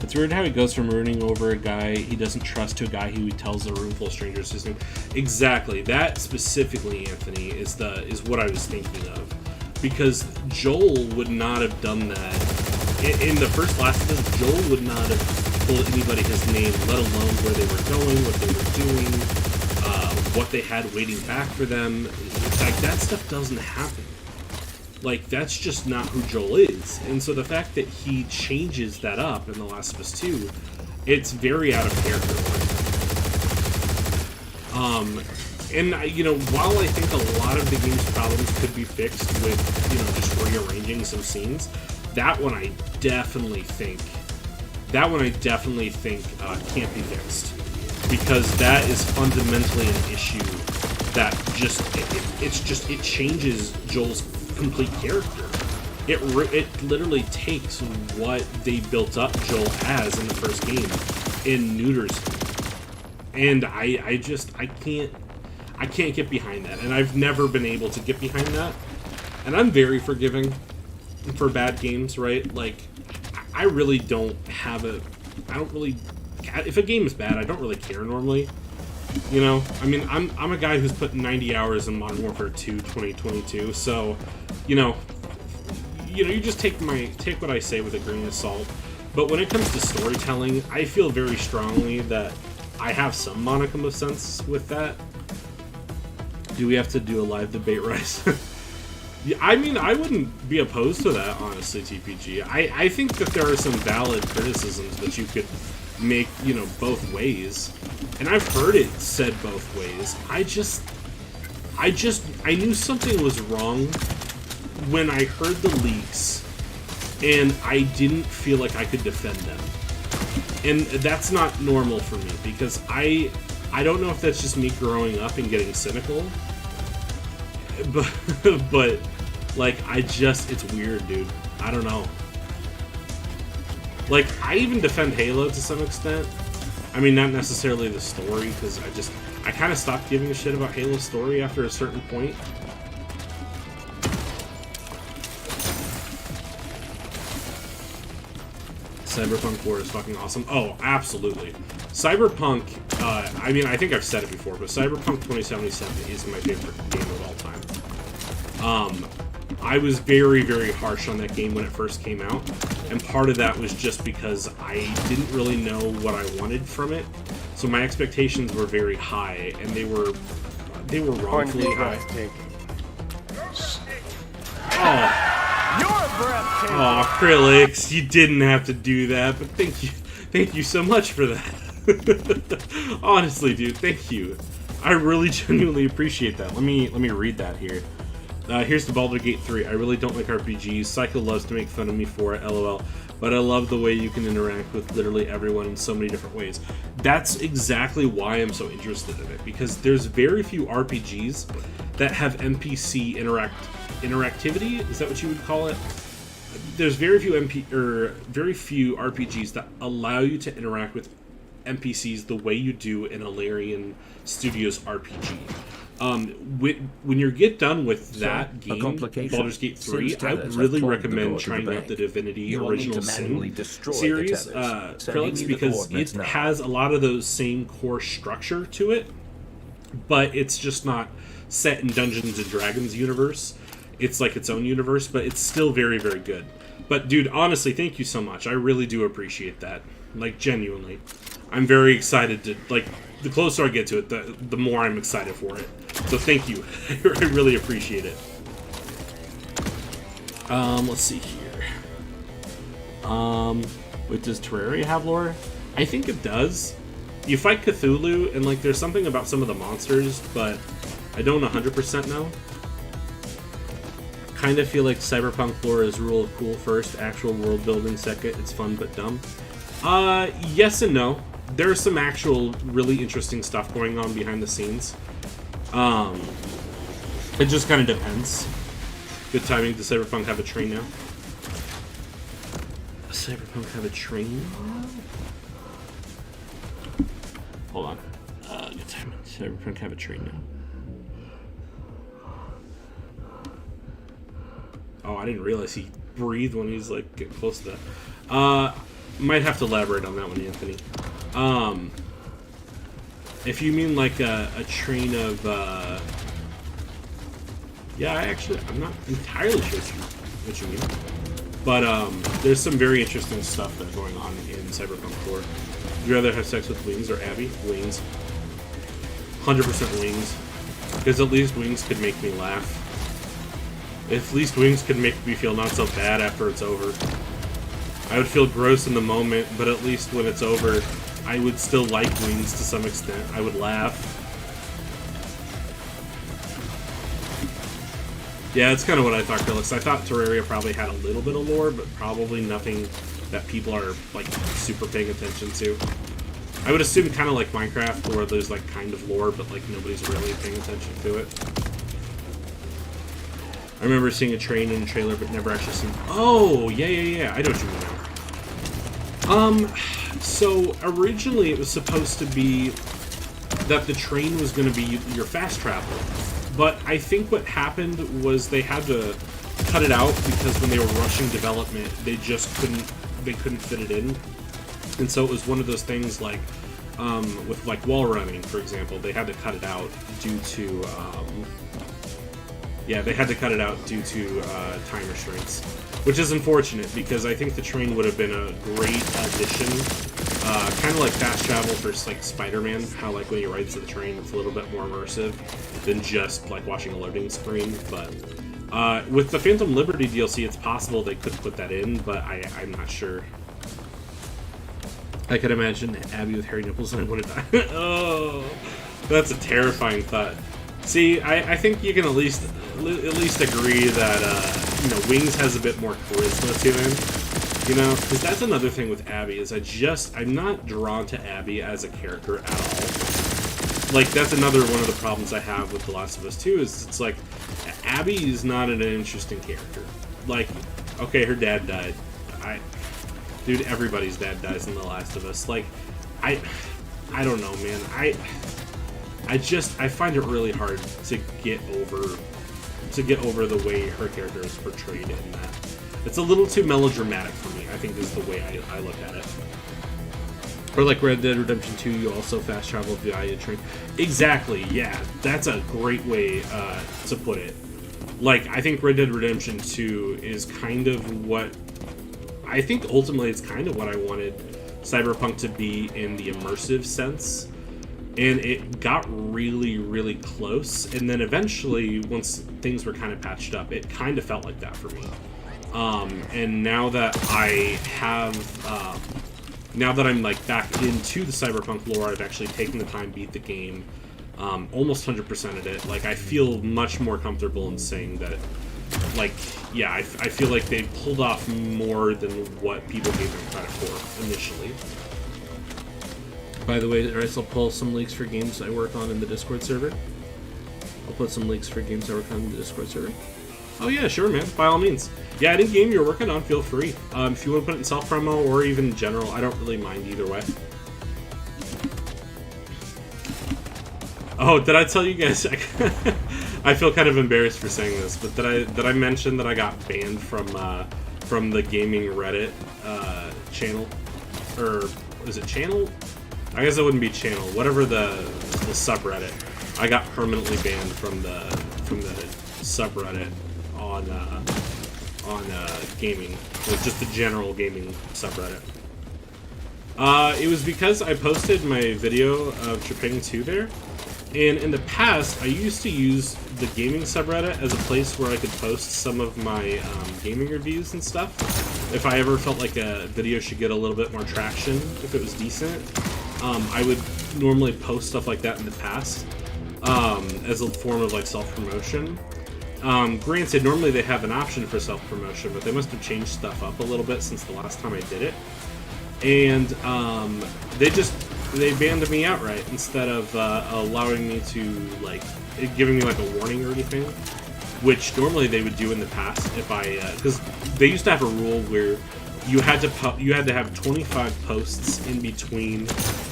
It's weird how he goes from rooting over a guy he doesn't trust to a guy who tells a room full of strangers his name. Exactly. That specifically, Anthony, is what I was thinking of. because Joel would not have done that. In the first Last of Us, Joel would not have told anybody his name, let alone where they were going, what they were doing, what they had waiting back for them. Like, that stuff doesn't happen. Like, that's just not who Joel is. And so the fact that he changes that up in The Last of Us 2, it's very out of character. And, you know, while I think a lot of the game's problems could be fixed with, you know, just rearranging some scenes, that one I definitely think can't be fixed. Because that is fundamentally an issue that just, it changes Joel's complete character. It literally takes what they built up Joel as in the first game and neuters him. And I can't get behind that, and I've never been able to get behind that. And I'm very forgiving for bad games, right? Like, I really don't have if a game is bad, I don't really care normally. You know, I mean, I'm a guy who's put 90 hours in Modern Warfare 2 2022, so, you know, you just take what I say with a grain of salt. But when it comes to storytelling, I feel very strongly that I have some modicum of sense with that. Do we have to do a live debate, Rice? Yeah, I mean, I wouldn't be opposed to that, honestly, TPG. I think that there are some valid criticisms that you could make, you know, both ways. And I've heard it said both ways. I knew something was wrong when I heard the leaks, and I didn't feel like I could defend them. And that's not normal for me, because I don't know if that's just me growing up and getting cynical, but like, it's weird, dude. I don't know. Like, I even defend Halo to some extent. I mean, not necessarily the story, because I kind of stopped giving a shit about Halo's story after a certain point. Cyberpunk 4 is fucking awesome. Oh, absolutely. Cyberpunk, I mean, I think I've said it before, but Cyberpunk 2077 is my favorite game of all time. I was very, very harsh on that game when it first came out, and part of that was just because I didn't really know what I wanted from it, so my expectations were very high, and they were wrongfully high. Oh, Krillix, you didn't have to do that, but thank you so much for that. Honestly, dude, thank you. I really genuinely appreciate that. Let me read that here. Here's the Baldur's Gate 3. I really don't like RPGs. Psycho loves to make fun of me for it, lol. But I love the way you can interact with literally everyone in so many different ways. That's exactly why I'm so interested in it, because there's very few RPGs that have NPC interactivity. Is that what you would call it? There's very few RPGs that allow you to interact with NPCs the way you do in a Larian Studios RPG. When you get done with that game, Baldur's Gate 3, I would really recommend trying out the Divinity Original Sin series, Krillix, because it has a lot of those same core structure to it, but it's just not set in Dungeons and Dragons universe. It's like its own universe, but it's still very, very good. But dude, honestly, thank you so much. I really do appreciate that. Like, genuinely. I'm very excited to, like, the closer I get to it, the more I'm excited for it. So thank you. I really appreciate it. Let's see here. Wait, does Terraria have lore? I think it does. You fight Cthulhu, and, like, there's something about some of the monsters, but I don't 100% know. Kind of feel like Cyberpunk lore is rule of cool first, actual world building second. It's fun but dumb. Yes and no. There's some actual really interesting stuff going on behind the scenes. It just kind of depends. Good timing. Does Cyberpunk have a train now? Does Cyberpunk have a train? Hold on. Good timing. Does Cyberpunk have a train now? Oh, I didn't realize he breathed when he's like getting close to that. Might have to elaborate on that one, Anthony. If you mean like a train of Yeah, I'm not entirely sure what you mean. But there's some very interesting stuff that's going on in Cyberpunk 4. Would you rather have sex with Wings or Abby? Wings. 100% Wings. Because at least Wings could make me laugh. At least Wings could make me feel not so bad after it's over. I would feel gross in the moment, but at least when it's over, I would still like Wings to some extent. I would laugh. Yeah, it's kind of what I thought, Felix. I thought Terraria probably had a little bit of lore, but probably nothing that people are, like, super paying attention to. I would assume kind of like Minecraft, where there's, like, kind of lore, but, like, nobody's really paying attention to it. I remember seeing a train in a trailer, but never actually seen... Oh, yeah, I know what you mean now. So, originally it was supposed to be that the train was going to be your fast travel. But I think what happened was they had to cut it out because when they were rushing development, they just couldn't fit it in. And so it was one of those things like, with like wall running, for example, they had to cut it out due to, time restraints. Which is unfortunate because I think the train would have been a great addition. Kind of like fast travel for like Spider-Man, how like when you ride to the train, it's a little bit more immersive than just like watching a loading screen. But with the Phantom Liberty DLC, it's possible they could put that in, but I'm not sure. I could imagine Abby with hairy nipples and I would have died. Oh, that's a terrifying thought. See, I think you can at least agree that you know, Wings has a bit more charisma to him. You know, because that's another thing with Abby, is I'm not drawn to Abby as a character at all. Like, that's another one of the problems I have with The Last of Us 2, is it's like, Abby is not an interesting character. Like, okay, her dad died. Dude, everybody's dad dies in The Last of Us. Like, I don't know, man. I find it really hard to get over the way her character is portrayed in that. It's a little too melodramatic for me, I think, is the way I look at it. Or like Red Dead Redemption 2, you also fast travel via a train. Exactly, yeah. That's a great way to put it. Like, I think Red Dead Redemption 2 is kind of what... I think ultimately it's kind of what I wanted Cyberpunk to be in the immersive sense. And it got really, really close. And then eventually, once things were kind of patched up, it kind of felt like that for me. And now that I have, now that I'm like back into the Cyberpunk lore, I've actually taken the time, beat the game, almost 100%ed it. Like, I feel much more comfortable in saying that, like, yeah, I feel like they pulled off more than what people gave them credit for initially. By the way, I'll pull some links for games I work on in the Discord server. I'll put some links for games I work on in the Discord server. Oh yeah, sure, man. By all means. Yeah, any game you're working on, feel free. If you want to put it in self-promo or even general, I don't really mind either way. Oh, did I tell you guys? I feel kind of embarrassed for saying this, but did I mention that I got banned from the gaming Reddit channel, or is it channel? I guess it wouldn't be channel. Whatever the subreddit, I got permanently banned from the subreddit on gaming, or just the general gaming subreddit. It was because I posted my video of Tripping 2 there, and in the past I used to use the gaming subreddit as a place where I could post some of my gaming reviews and stuff. If I ever felt like a video should get a little bit more traction, if it was decent, I would normally post stuff like that in the past as a form of like self-promotion. Granted, normally they have an option for self-promotion, but they must have changed stuff up a little bit since the last time I did it. And they banned me outright instead of allowing me to, like, giving me like a warning or anything, which normally they would do in the past if I, because they used to have a rule where you had to have 25 posts in between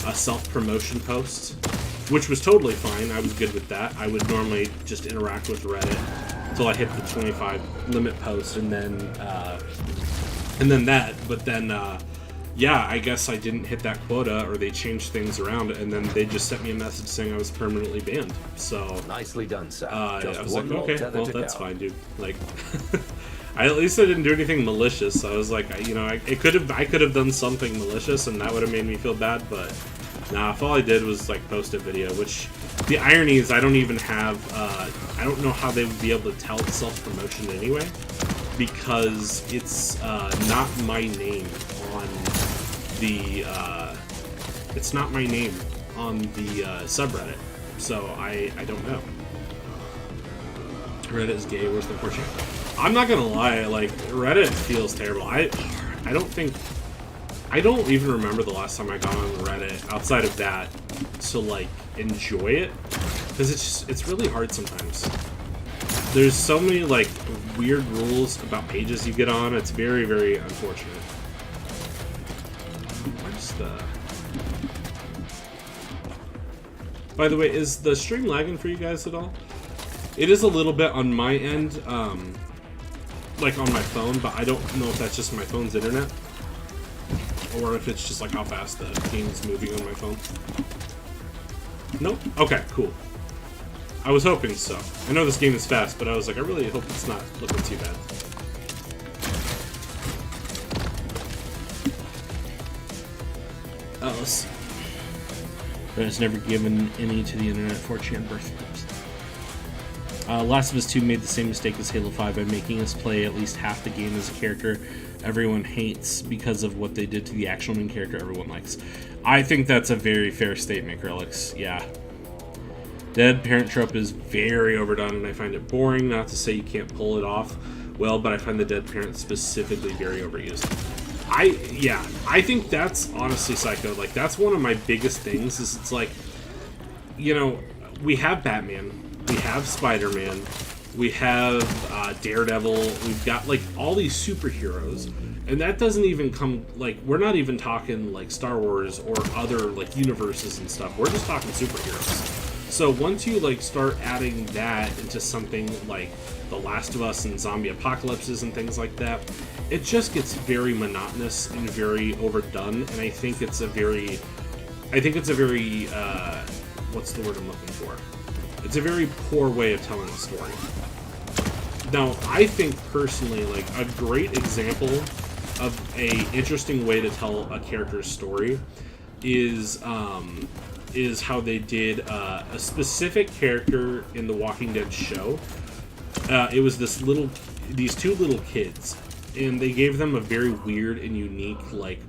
a self-promotion post, which was totally fine. I was good with that. I would normally just interact with Reddit until I hit the 25 limit post, and then yeah, I guess I didn't hit that quota, or they changed things around, and then they just sent me a message saying I was permanently banned. So Nicely done, sir. I Just was one like, more okay, tether well, to that's go. fine, dude. Like, at least I didn't do anything malicious. I was like, you know, I could have done something malicious, and that would have made me feel bad. But nah, if all I did was like post a video, which the irony is I don't even have, I don't know how they would be able to tell it's self-promotion anyway, because it's not my name on the, it's not my name on the subreddit, so I don't know. Reddit is gay, worse than 4chan. I'm not gonna lie, like, Reddit feels terrible. I don't even remember the last time I got on Reddit outside of that to like enjoy it, because it's really hard sometimes. There's so many like weird rules about pages you get on. It's very, very unfortunate. Where's the... By the way, is the stream lagging for you guys at all? It is a little bit on my end, like on my phone, but I don't know if that's just my phone's internet, or if it's just like how fast the game's moving on my phone. Nope? Okay, cool. I was hoping so. I know this game is fast, but I was like, I really hope it's not looking too bad. Oh, let's see. Reddit's never given any to the internet 4chan birthplace. Last of Us 2 made the same mistake as Halo 5 by making us play at least half the game as a character everyone hates because of what they did to the actual main character everyone likes. I think that's a very fair statement, Grelix. Yeah. Dead parent trope is very overdone, and I find it boring. Not to say you can't pull it off well, but I find the dead parent specifically very overused. I think that's honestly psycho. Like, that's one of my biggest things, is it's like, you know, we have Batman, we have Spider-Man, we have Daredevil, we've got like all these superheroes, and that doesn't even come, like, we're not even talking like Star Wars or other like universes and stuff. We're just talking superheroes. So once you like start adding that into something like The Last of Us and zombie apocalypses and things like that, it just gets very monotonous and very overdone. And I think it's a very, what's the word I'm looking for? It's a very poor way of telling a story. Now, I think personally, like, a great example of a interesting way to tell a character's story is how they did a specific character in the Walking Dead show. It was these two little kids, and they gave them a very weird and unique like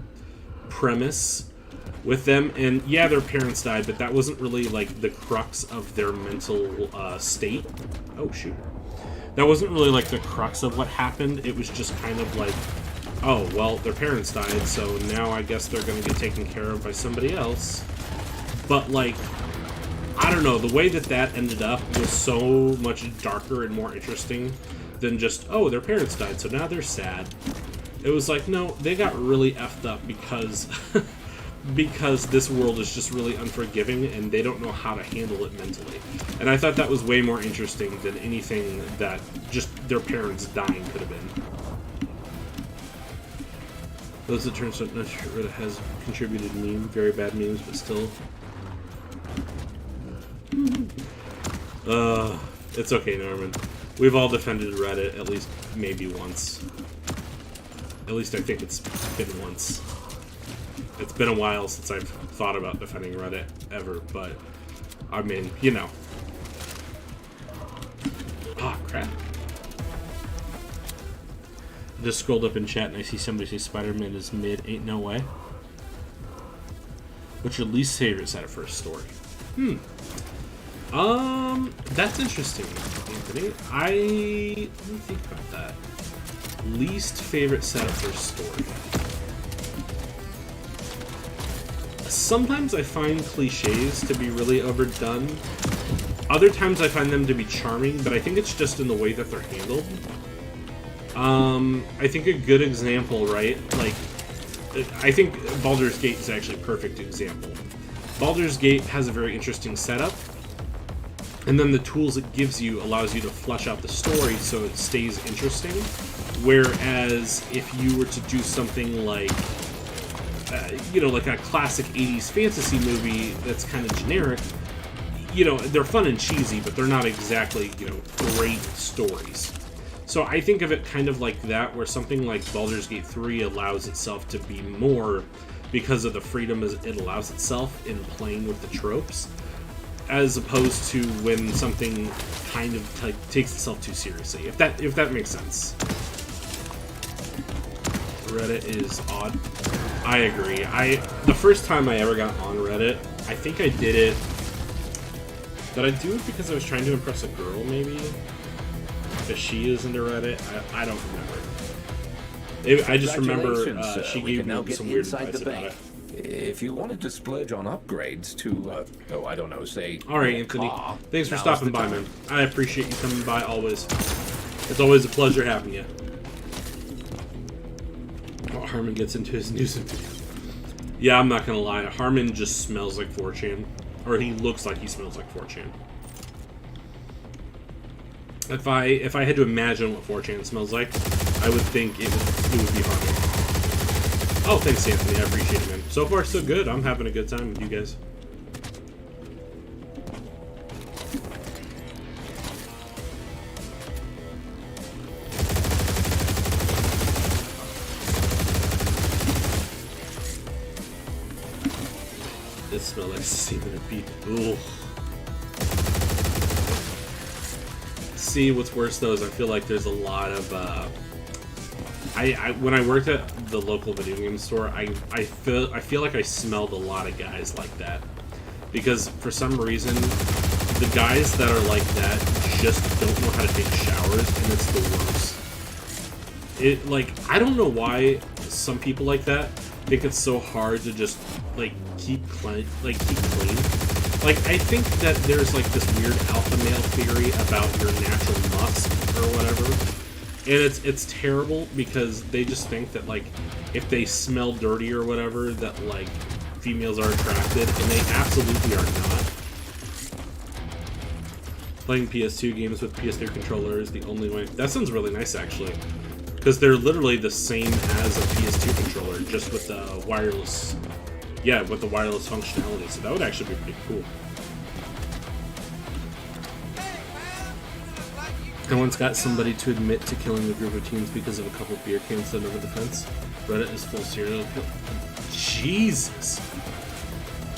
premise with them. And yeah, their parents died, but that wasn't really like the crux of their mental state. Oh shoot. That wasn't really like the crux of what happened. It was just kind of like, oh, well, their parents died, so now I guess they're going to get taken care of by somebody else. But, like, I don't know, the way that ended up was so much darker and more interesting than just, oh, their parents died, so now they're sad. It was like, no, they got really effed up because because this world is just really unforgiving and they don't know how to handle it mentally. And I thought that was way more interesting than anything that just their parents dying could have been. Those that turns out Reddit has contributed meme, very bad memes, but still. It's okay, Norman. We've all defended Reddit at least maybe once. At least I think it's been once. It's been a while since I've thought about defending Reddit ever, but I mean, you know. Ah, crap. I just scrolled up in chat and I see somebody say Spider-Man is mid, ain't no way. What's your least favorite set of first story? That's interesting, Anthony. Let me think about that. Least favorite set of first story. Sometimes I find cliches to be really overdone. Other times I find them to be charming, but I think it's just in the way that they're handled. I think a good example, right? Like, I think Baldur's Gate is actually a perfect example. Baldur's Gate has a very interesting setup, and then the tools it gives you allows you to flesh out the story so it stays interesting. Whereas if you were to do something like you know, like a classic 80s fantasy movie that's kind of generic, you know, they're fun and cheesy, but they're not exactly, you know, great stories. So I think of it kind of like that, where something like Baldur's Gate 3 allows itself to be more because of the freedom it allows itself in playing with the tropes, as opposed to when something kind of takes itself too seriously. If that makes sense. Reddit is odd. I agree. The first time I ever got on Reddit, I think I did it. Did I do it because I was trying to impress a girl, maybe? Because she is into Reddit? I don't remember. I just remember she gave me some weird advice about it. If you wanted to splurge on upgrades to, oh, I don't know, say... All right, Anthony. Thanks for stopping by, man. I appreciate you coming by always. It's always a pleasure having you. Oh, Harmon gets into his news video. Yeah, I'm not gonna lie. Harmon just smells like 4chan. Or he looks like he smells like 4chan. If I had to imagine what 4chan smells like, I would think it would be Harmon. Oh, thanks, Anthony. I appreciate it, man. So far, so good. I'm having a good time with you guys. It smells like semen and beef. Ooh. See, what's worse though is I feel like there's a lot of when I worked at the local video game store, I feel like I smelled a lot of guys like that, because for some reason the guys that are like that just don't know how to take showers, and it's the worst. It, like, I don't know why some people like that think it's so hard to just like keep clean. Like I think that there's like this weird alpha male theory about your natural musk or whatever. And it's terrible, because they just think that, like, if they smell dirty or whatever, that, like, females are attracted, and they absolutely are not. Playing PS2 games with PS3 controller is the only way. That sounds really nice, actually. Because they're literally the same as a PS2 controller, just with the wireless... Yeah, with the wireless functionality, so that would actually be pretty cool. I once got somebody to admit to killing a group of teens because of a couple beer cans thrown over the fence. Reddit is full serial kill. Jesus.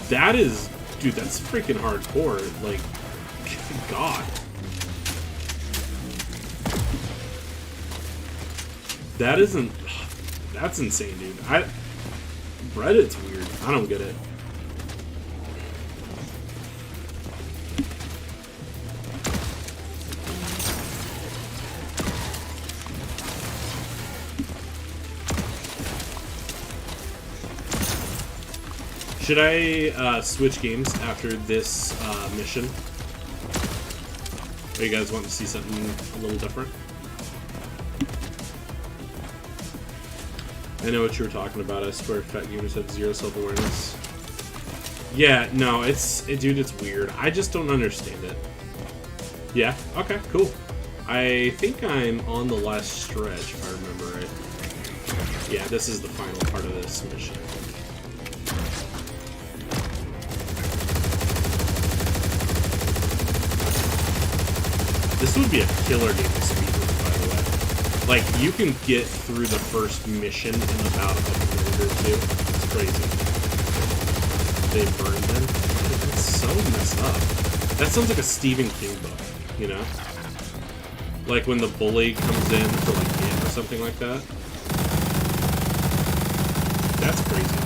That is... Dude, that's freaking hardcore. Like, God. That isn't... That's insane, dude. Reddit's weird. I don't get it. Should I switch games after this mission? Or you guys want to see something a little different? I know what you were talking about. I swear fat gamers have zero self-awareness. Yeah, no, dude, it's weird. I just don't understand it. Yeah, okay, cool. I think I'm on the last stretch, if I remember right. Yeah, this is the final part of this mission. This would be a killer game to speedrun, by the way. Like, you can get through the first mission in about a minute or two. It's crazy. They burned them. That's so messed up. That sounds like a Stephen King book, you know? Like when the bully comes in for like him or something like that. That's crazy.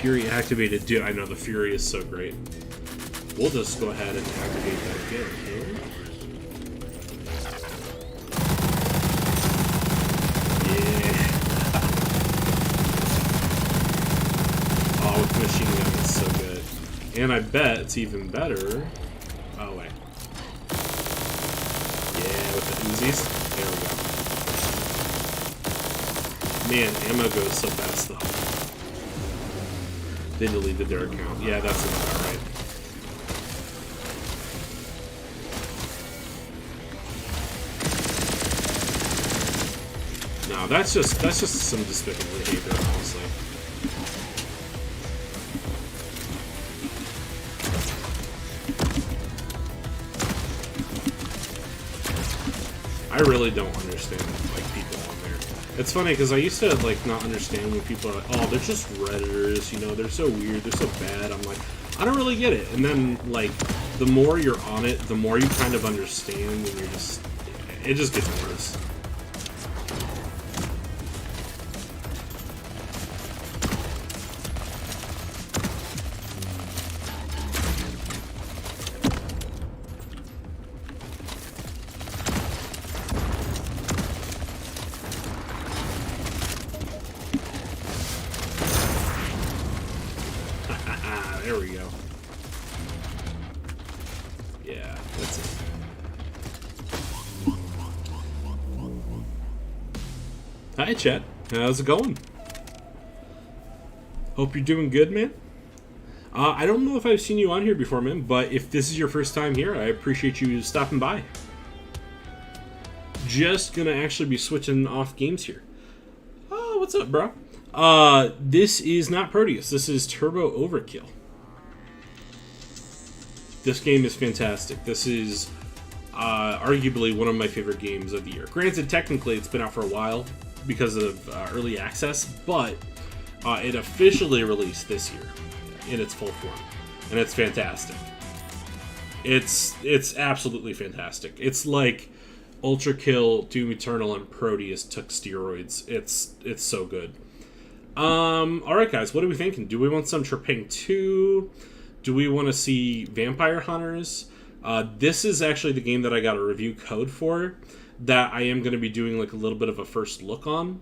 Fury activated. Dude, I know the Fury is so great. We'll just go ahead and activate that again here. Yeah. And I bet it's even better. Oh, wait. Yeah, with the Uzis. There we go. Man, ammo goes so fast, though. They deleted their account. Yeah, that seems about right. No, that's just some despicable behavior, honestly. I really don't understand like people on there. It's funny because I used to like not understand when people are like, oh, they're just Redditors, you know, they're so weird, they're so bad. I'm like, I don't really get it. And then like the more you're on it, the more you kind of understand, and you're just, it just gets worse. There we go. Yeah, that's it. Hi, chat. How's it going? Hope you're doing good, man. I don't know if I've seen you on here before, man, but if this is your first time here, I appreciate you stopping by. Just gonna actually be switching off games here. Oh, what's up, bro? This is not Proteus. This is Turbo Overkill. This game is fantastic. This is arguably one of my favorite games of the year. Granted, technically it's been out for a while because of early access, but it officially released this year in its full form, and it's fantastic. It's absolutely fantastic. It's like Ultra Kill, Doom Eternal, and Proteus took steroids. It's so good. Alright guys, what are we thinking? Do we want some Trepang 2? Do we want to see Vampire Hunters? This is actually the game that I got a review code for that I am going to be doing like a little bit of a first look on.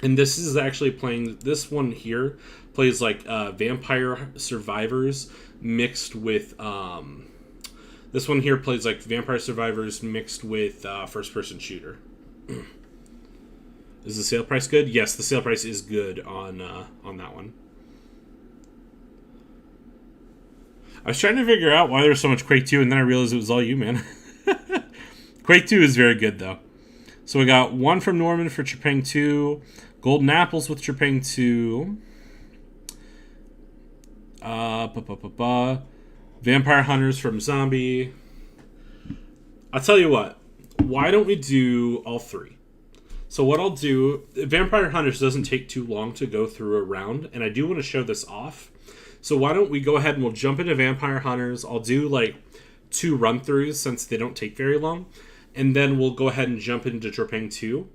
And this is actually playing, this one here plays like Vampire Survivors mixed with, this one here plays like Vampire Survivors mixed with first person shooter. Is the sale price good? Yes, the sale price is good on that one. I was trying to figure out why there was so much Quake 2, and then I realized it was all you, man. Quake 2 is very good, though. So we got one from Norman for Trepang 2, Golden Apples with Trepang 2, Vampire Hunters from Zombie. I'll tell you what, why don't we do all three? So what I'll do, Vampire Hunters doesn't take too long to go through a round, and I do want to show this off. So why don't we go ahead and we'll jump into Vampire Hunters. I'll do like 2 run-throughs since they don't take very long. And then we'll go ahead and jump into Trepang 2.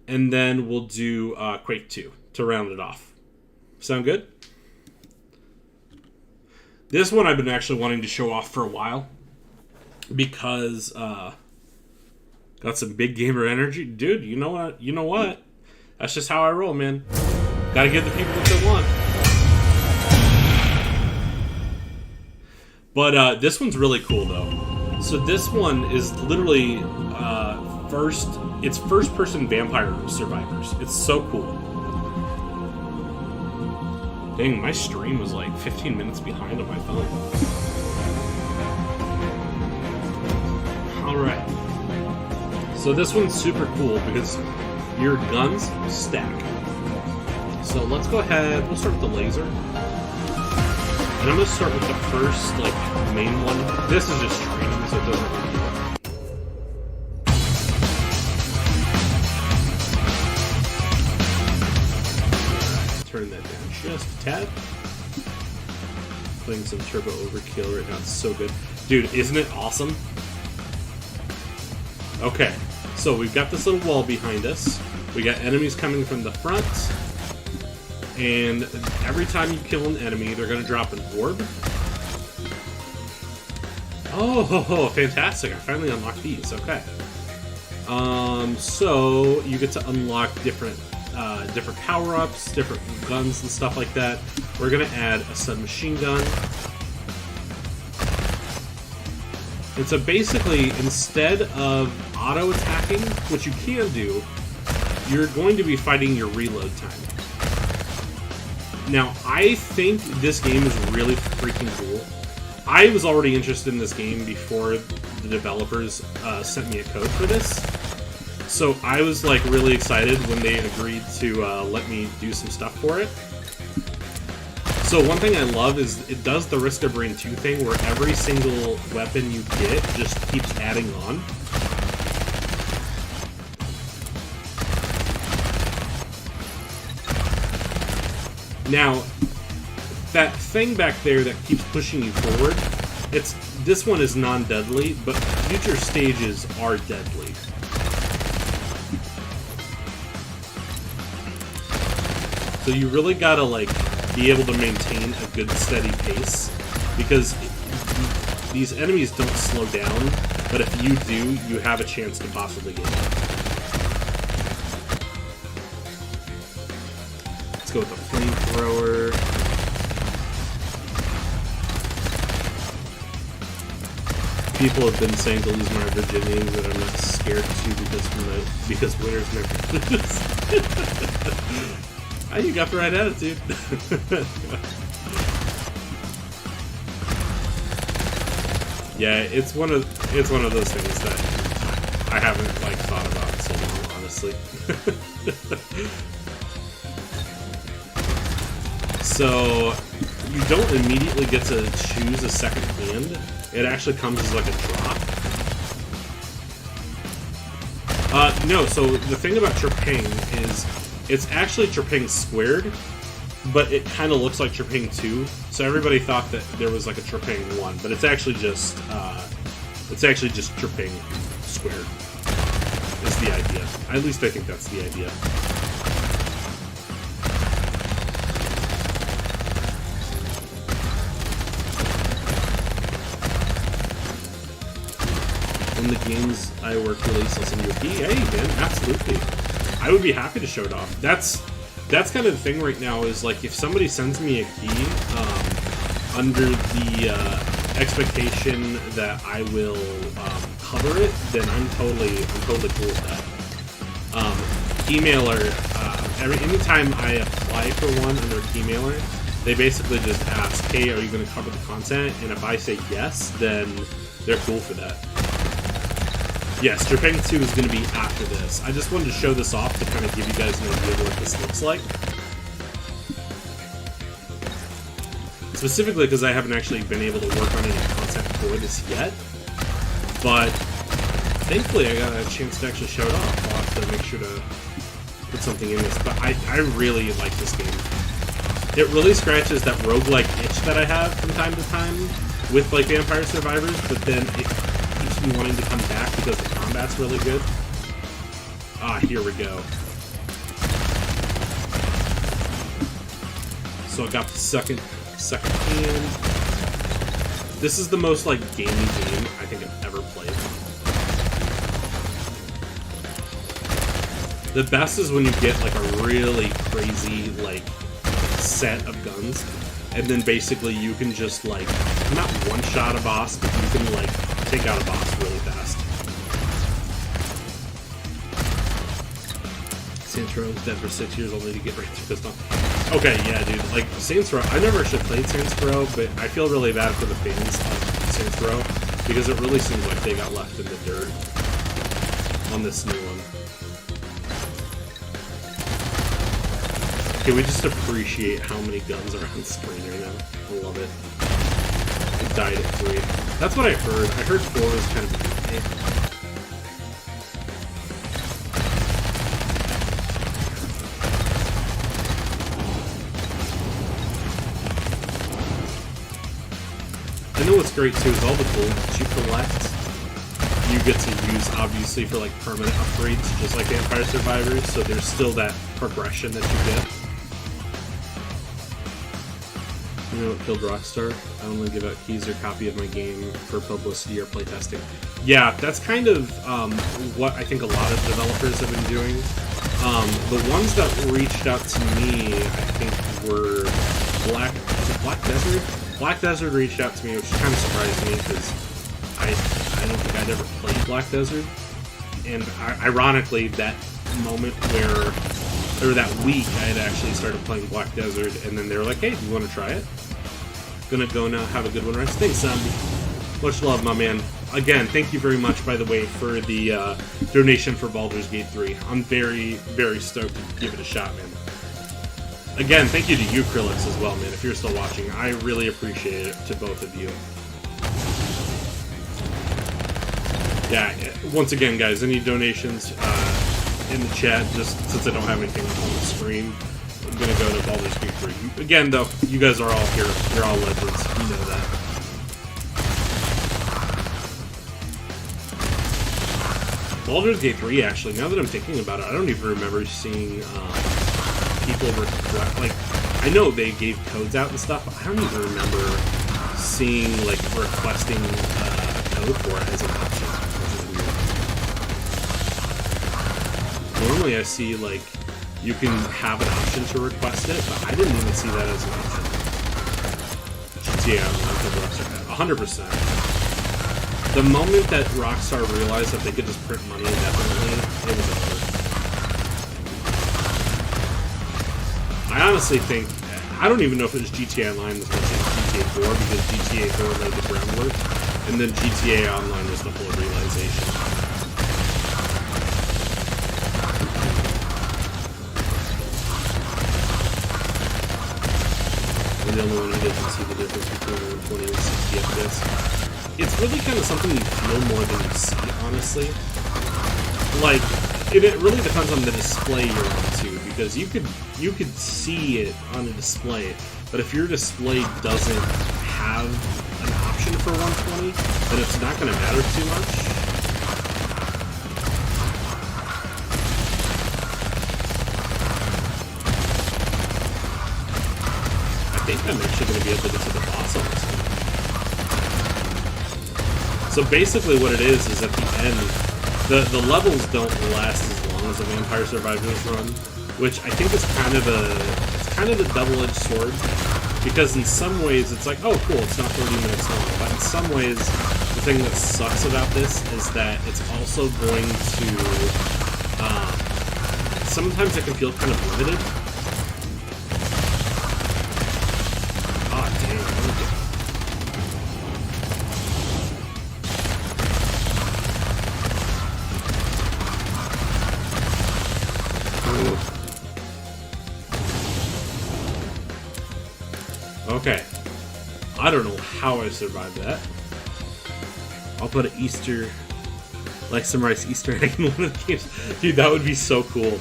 And then we'll do Quake 2 to round it off. Sound good? This one I've been actually wanting to show off for a while. Because got some big gamer energy. Dude, you know what? You know what? That's just how I roll, man. Gotta give the people what they want. But this one's really cool, though. So this one is literally it's first-person Vampire Survivors. It's so cool. Dang, my stream was like 15 minutes behind on my phone. Alright. So this one's super cool because your guns stack. So let's go ahead, we'll start with the laser. And I'm going to start with the first, like, main one. This is just training, so it doesn't really do it. Turn that down just a tad. Playing some Turbo Overkill right now. It's so good. Dude, isn't it awesome? Okay, so we've got this little wall behind us. We got enemies coming from the front. And every time you kill an enemy, they're going to drop an orb. Oh, fantastic. I finally unlocked these. Okay. So you get to unlock different power-ups, different guns and stuff like that. We're going to add a submachine gun. And so basically, instead of auto-attacking, which you can do, you're going to be fighting your reload time. Now, I think this game is really freaking cool. I was already interested in this game before the developers sent me a code for this. So I was like really excited when they agreed to let me do some stuff for it. So one thing I love is it does the Risk of Brain 2 thing where every single weapon you get just keeps adding on. Now, that thing back there that keeps pushing you forward, this one is non-deadly, but future stages are deadly. So you really gotta like be able to maintain a good steady pace, because these enemies don't slow down, but if you do, you have a chance to possibly get hit. Let's go with the flamethrower. People have been saying to lose my virginity, but I'm not scared to because winners never lose. Oh, you got the right attitude. Yeah, it's one of those things that I haven't like thought about in so long, honestly. So you don't immediately get to choose a second hand. It actually comes as like a drop. No, so the thing about Trepang is it's actually Trepang squared, but it kind of looks like Trepang 2. So everybody thought that there was like a Trepang 1, but it's actually just Trepang squared is the idea. At least I think that's the idea. When the games I work release, I'll send you a key. Hey, man, absolutely. I would be happy to show it off. That's kind of the thing right now is like if somebody sends me a key under the expectation that I will cover it, then I'm totally cool with that. Keymailer. Anytime I apply for one under Keymailer, they basically just ask, "Hey, are you going to cover the content?" And if I say yes, then they're cool for that. Yes, Trepang 2 is going to be after this. I just wanted to show this off to kind of give you guys an idea of what this looks like. Specifically because I haven't actually been able to work on any content for this yet. But thankfully I got a chance to actually show it off. I'll have to make sure to put something in this. But I really like this game. It really scratches that roguelike itch that I have from time to time with like Vampire Survivors, but then it keeps me wanting to come back because the combat's really good. Ah, here we go. So I got the second hand. This is the most like gamey game I think I've ever played. The best is when you get like a really crazy like set of guns, and then basically you can just like not one-shot a boss, but you can like take out a boss really fast. Saints Row was dead for 6 years only to get right to pissed off. Okay, yeah, dude. Like Saints Row, I never actually played Saints Row, but I feel really bad for the fans of Saints Row because it really seems like they got left in the dirt on this new one. Can we just appreciate how many guns are on screen right now? I love it. It died at 3. That's what I heard. I heard 4 was kind of I know what's great too is all the gold that you collect, you get to use obviously for like permanent upgrades, just like Vampire Survivors, so there's still that progression that you get. You know what killed Rockstar? I only give out keys or copy of my game for publicity or playtesting. Yeah, that's kind of what I think a lot of developers have been doing. The ones that reached out to me, I think, were Black Desert? Black Desert reached out to me, which kind of surprised me because I don't think I'd ever played Black Desert. And ironically, that moment where, or that week, I had actually started playing Black Desert, and then they were like, hey, do you want to try it? Gonna go now, have a good one, Rice. Thanks, Zombie. Much love, my man. Again, thank you very much, by the way, for the donation for Baldur's Gate 3. I'm very, very stoked to give it a shot, man. Again, thank you to you, Krillix, as well, man, if you're still watching. I really appreciate it, to both of you. Yeah, once again, guys, any donations in the chat, just since I don't have anything on the screen, I'm going to go to Baldur's Gate 3. Again, though, you guys are all here. You're all legends. You know that. Baldur's Gate 3, actually, now that I'm thinking about it, I don't even remember seeing people request, like, I know they gave codes out and stuff, but I don't even remember seeing, like, requesting a code for it as an option, which is weird. Normally I see, like, you can have an option to request it, but I didn't even see that as an option. GTA Online, 100%. The moment that Rockstar realized that they could just print money indefinitely, it was over. I honestly think, I don't even know if it was GTA Online as much as GTA 4, because GTA 4 laid the groundwork, and then GTA Online was the whole realization. I'm the only one who doesn't see the difference between 120 and 60 FPS. It's really kind of something you feel more than you see, honestly. Like, it really depends on the display you're on too, because you could see it on a display, but if your display doesn't have an option for 120, then it's not going to matter too much. I think I'm actually going to be able to get to the boss on this one. So basically what it is at the end, the levels don't last as long as a Vampire Survivors run, which I think is kind of a double-edged sword, because in some ways it's like, oh cool, it's not 30 minutes long, but in some ways the thing that sucks about this is that it's also going to, sometimes it can feel kind of limited. Ah, damn. Okay. I don't know how I survived that. I'll put an Easter, like some rice Easter egg in one of the games. Dude, that would be so cool.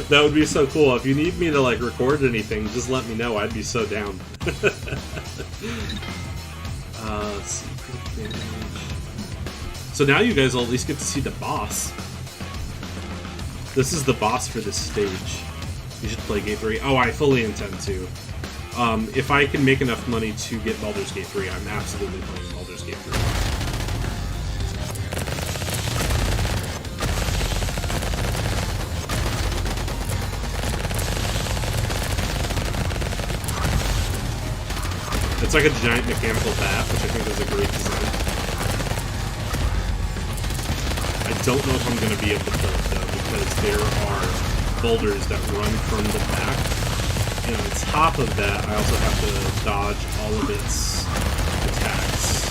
That would be so cool. If you need me to like record anything, just let me know. I'd be so down. Let's see. So now you guys will at least get to see the boss. This is the boss for this stage. You should play Gate 3. Oh, I fully intend to. If I can make enough money to get Baldur's Gate 3, I'm absolutely playing Baldur's Gate 3. It's like a giant mechanical bat, which I think is a great design. I don't know if I'm going to be able to kill it, though, because there are boulders that run from the back, and on top of that, I also have to dodge all of its attacks.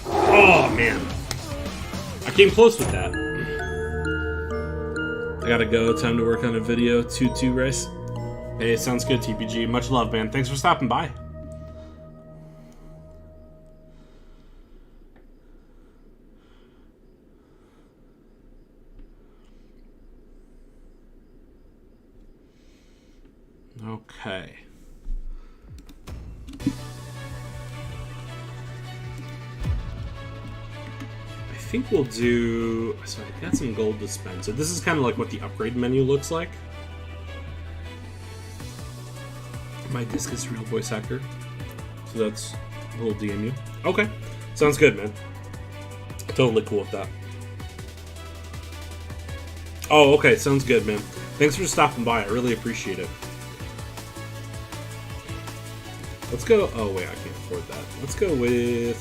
Oh, man. I came close with that. I gotta go. Time to work on a video. 2-2 race. Hey, sounds good, TPG. Much love, man. Thanks for stopping by. Okay. I think we'll do... So I got some gold dispenser. This is kind of like what the upgrade menu looks like. My disc is real voice actor. So that's a little DMU. Okay. Sounds good, man. Totally cool with that. Oh, okay. Sounds good, man. Thanks for stopping by. I really appreciate it. Let's go. Oh wait, I can't afford that. Let's go with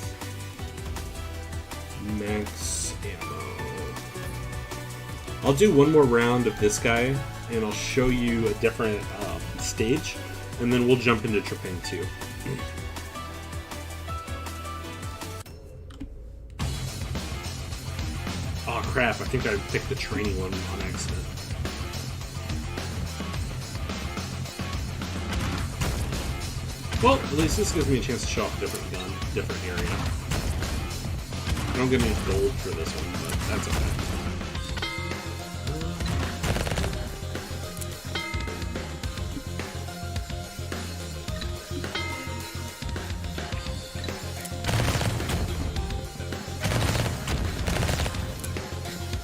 max ammo. I'll do one more round of this guy, and I'll show you a different stage, and then we'll jump into Trepang 2. Oh crap, I think I picked the training one on accident. Well, at least this gives me a chance to show off a different gun, different area. I don't get any gold for this one, but that's okay.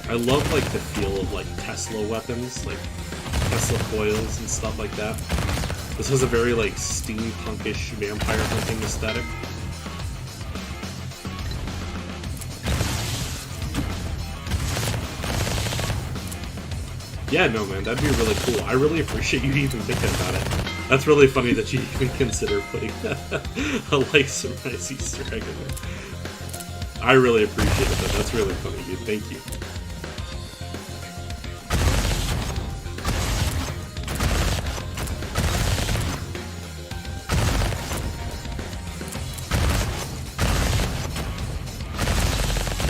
I love like the feel of like Tesla weapons, like Tesla coils and stuff like that. This has a very like steampunkish vampire hunting aesthetic. Yeah, no man, that'd be really cool. I really appreciate you even thinking about it. That's really funny that you even consider putting a like surprise Easter egg in there. I really appreciate it, though. That's really funny, dude. Thank you.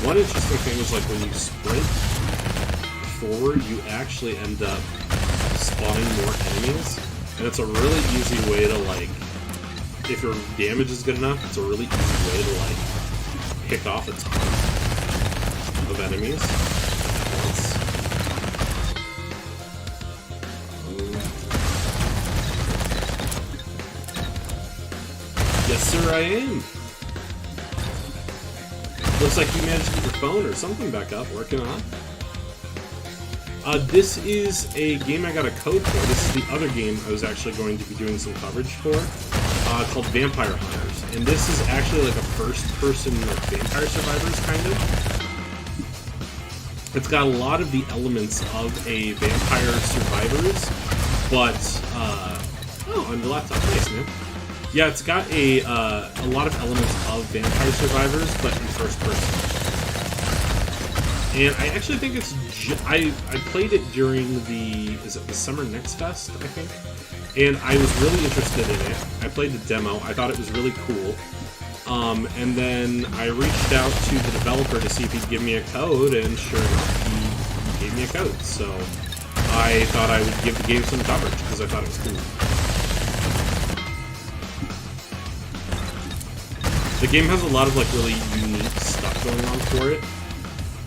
One interesting thing is like when you sprint forward, you actually end up spawning more enemies, and it's a really easy way to like, if your damage is good enough, it's a really easy way to like pick off a ton of enemies at once. Yes, sir, I am. Looks like you managed to get your phone or something back up, working on. This is a game I got a code for. This is the other game I was actually going to be doing some coverage for, called Vampire Hunters. And this is actually like a first-person like Vampire Survivors, kind of. It's got a lot of the elements of a Vampire Survivors, but, oh, on your laptop, nice, man. Yeah, it's got a lot of elements of Vampire Survivors, but in first person. And I actually think it's... I played it during the... Is it the Summer Next Fest, I think? And I was really interested in it. I played the demo. I thought it was really cool. And then I reached out to the developer to see if he'd give me a code, and sure enough, he gave me a code. So I thought I would give the game some coverage, because I thought it was cool. The game has a lot of like really unique stuff going on for it,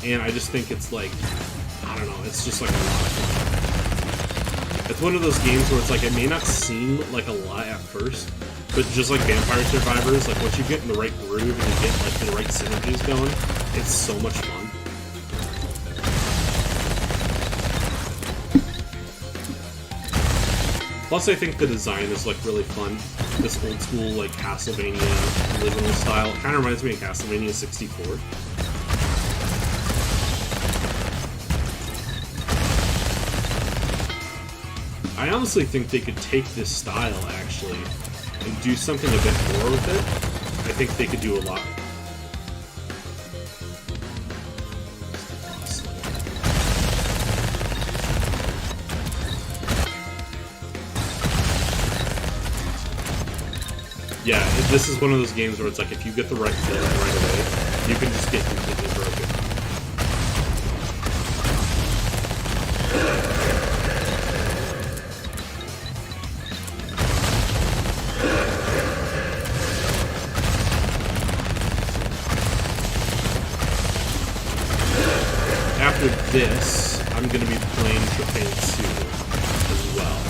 and I just think it's like, I don't know, it's just like a lot of fun. It's one of those games where it's like, it may not seem like a lot at first, but just like Vampire Survivors, like once you get in the right groove and you get like the right synergies going, it's so much fun. Plus, I think the design is like really fun. This old school like Castlevania liminal style. It kind of reminds me of Castlevania 64. I honestly think they could take this style actually and do something a bit more with it. I think they could do a lot. Yeah, this is one of those games where it's like if you get the right feel right away, you can just get completely broken. After this, I'm going to be playing Trepang 2 as well.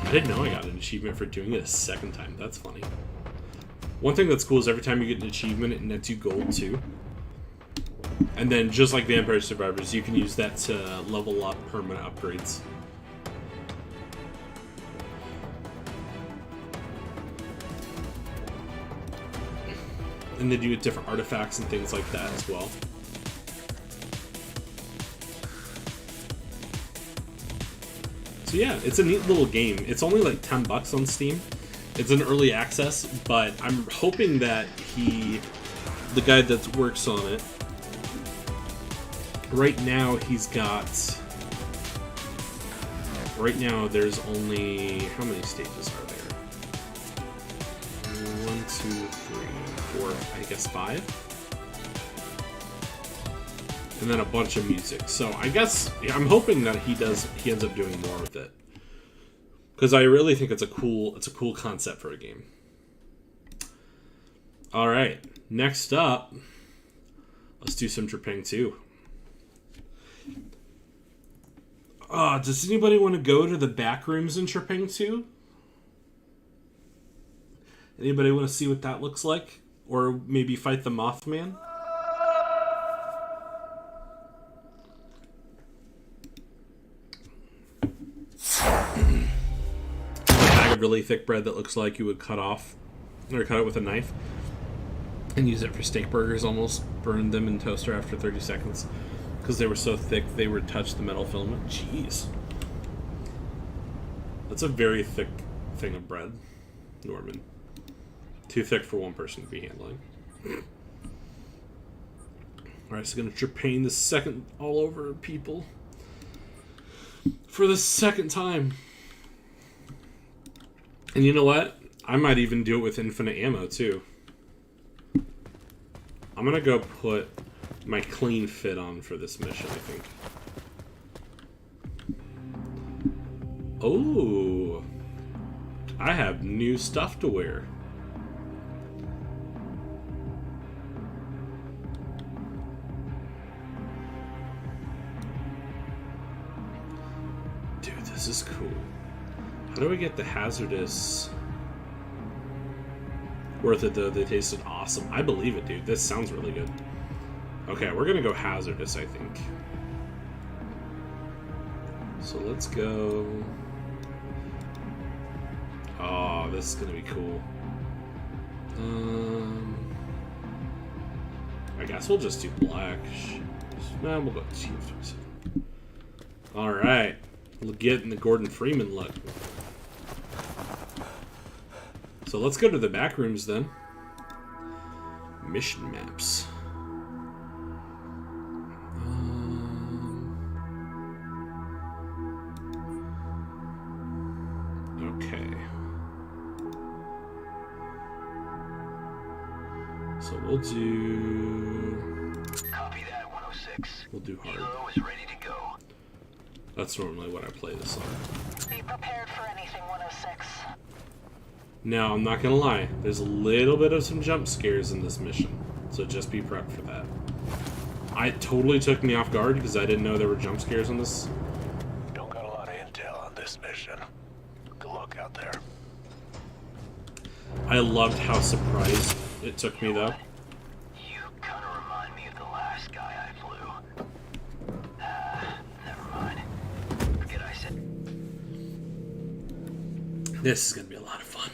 I didn't know I got an achievement for doing it a second time. That's funny. One thing that's cool is every time you get an achievement, it nets you gold too. And then, just like Vampire Survivors, you can use that to level up permanent upgrades. And they do get different artifacts and things like that as well. So yeah, it's a neat little game. It's only like $10 on Steam. It's an early access, but I'm hoping that the guy that works on it, right now there's only, how many stages are there? 1, 2, 3, 4, I guess 5. And then a bunch of music. So I guess, yeah, I'm hoping that he ends up doing more with it. Because I really think it's a cool concept for a game. Alright, next up, let's do some Trepang 2. Does anybody want to go to the back rooms in Trepang 2? Anybody want to see what that looks like? Or maybe fight the Mothman? Really thick bread that looks like you would cut off or cut it with a knife and use it for steak burgers. Almost burned them in toaster after 30 seconds because they were so thick they would touch the metal filament. Jeez, that's a very thick thing of bread, Norman. Too thick for one person to be handling. Alright, so gonna Trepang the second all over people for the second time. And you know what? I might even do it with infinite ammo, too. I'm gonna go put my clean fit on for this mission, I think. Oh! I have new stuff to wear. Dude, this is cool. How do I get the hazardous? Worth it though, they tasted awesome. I believe it, dude. This sounds really good. Okay, we're gonna go hazardous, I think. So let's go. Oh, this is gonna be cool. I guess we'll just do black. No, we'll go TF27. Alright. We'll get in the Gordon Freeman look. So let's go to the back rooms then. Mission maps. Okay. So we'll do. Copy that, 106. We'll do hard. Hilo is ready to go. That's normally what I play this on. Be prepared for anything, 106. Now, I'm not gonna lie, there's a little bit of some jump scares in this mission, so just be prepped for that. It totally took me off guard because I didn't know there were jump scares on this. Don't got a lot of intel on this mission. Good luck out there. I loved how surprised it took me, though. You kind of remind me of the last guy I flew. Never mind. Forget I said. This is gonna be a lot of fun.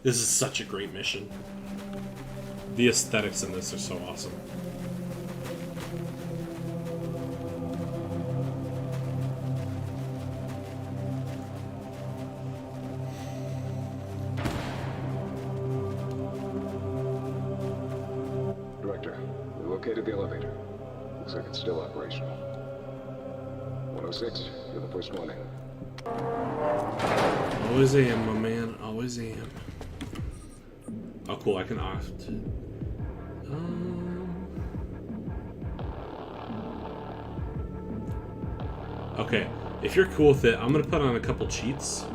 This is such a great mission. The aesthetics in this are so awesome. Director, we located the elevator. Looks like it's still operational. 106, you're the first one in. Always am, my man. Always am. Oh, cool. I can opt. Okay. If you're cool with it, I'm gonna put on a couple cheats.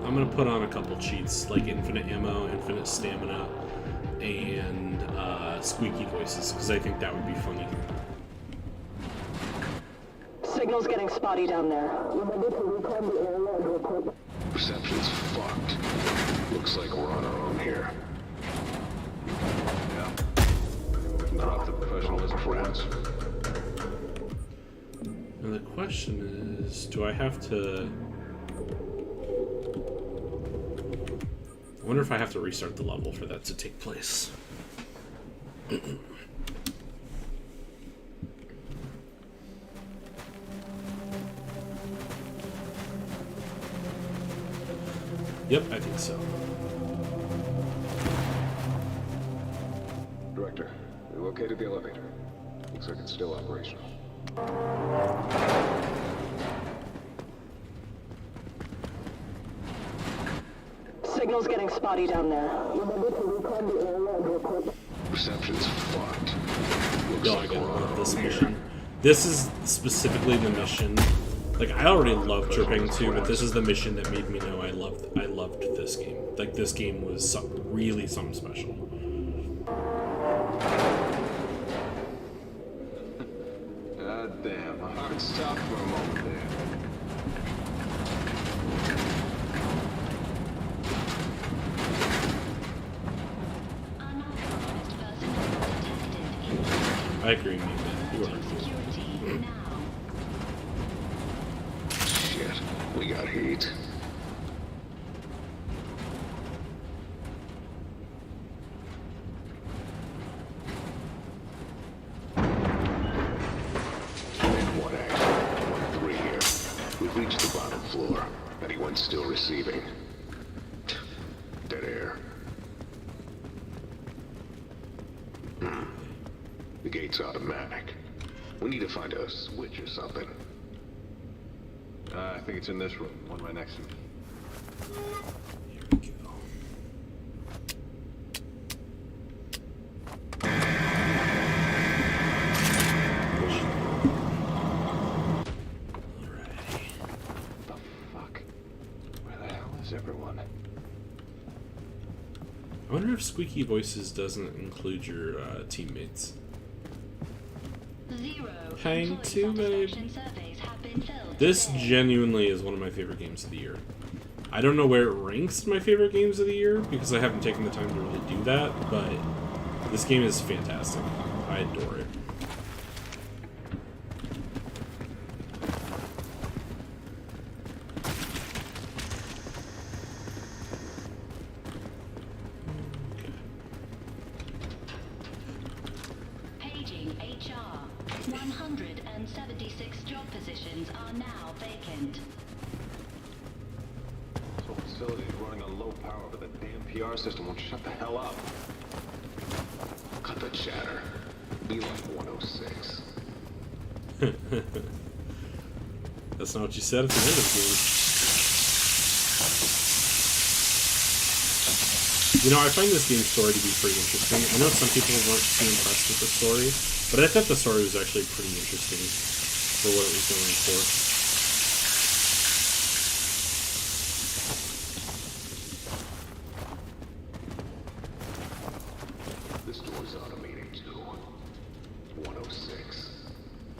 I'm gonna put on a couple cheats, like infinite ammo, infinite stamina, and squeaky voices, because I think that would be funny. Signal's getting spotty down there. Reception's fucked. Looks like we're on our own here. Yeah. Drop the professionalism for once. And the question is, do I have to... I wonder if I have to restart the level for that to take place. Yep, I think so. Director, we located the elevator. Looks like it's still operational. Signal's getting spotty down there. Reception's fucked. Looks Yo, I like gotta we're on love our this own mission. here. This is specifically the mission. Like, I already loved Tripping 2, but this is the mission that made me know I loved this game. Like, this game was really something special. God damn, a hard stop for a moment there. I agree, man. You are cool. Shit, we got heat. One action, 1-3 here. We've reached the bottom floor. Anyone still receiving? Dead air. The gate's automatic. We need to find a switch or something. I think it's in this room, one right next to me. Here we go. Alrighty. The fuck? Where the hell is everyone? I wonder if Squeaky Voices doesn't include your teammates. Hang to babe. This genuinely is one of my favorite games of the year. I don't know where it ranks in my favorite games of the year because I haven't taken the time to really do that, but this game is fantastic. I adore it. Paging HR. 176 job positions are now vacant. This whole facility is running on low power, but the damn PR system won't shut the hell up. Cut the chatter. Be like 106. That's not what you said at the end of the game. You know, I find this game's story to be pretty interesting. I know some people weren't too impressed with the story, but I thought the story was actually pretty interesting for what it was going for. This door's automated too. 106.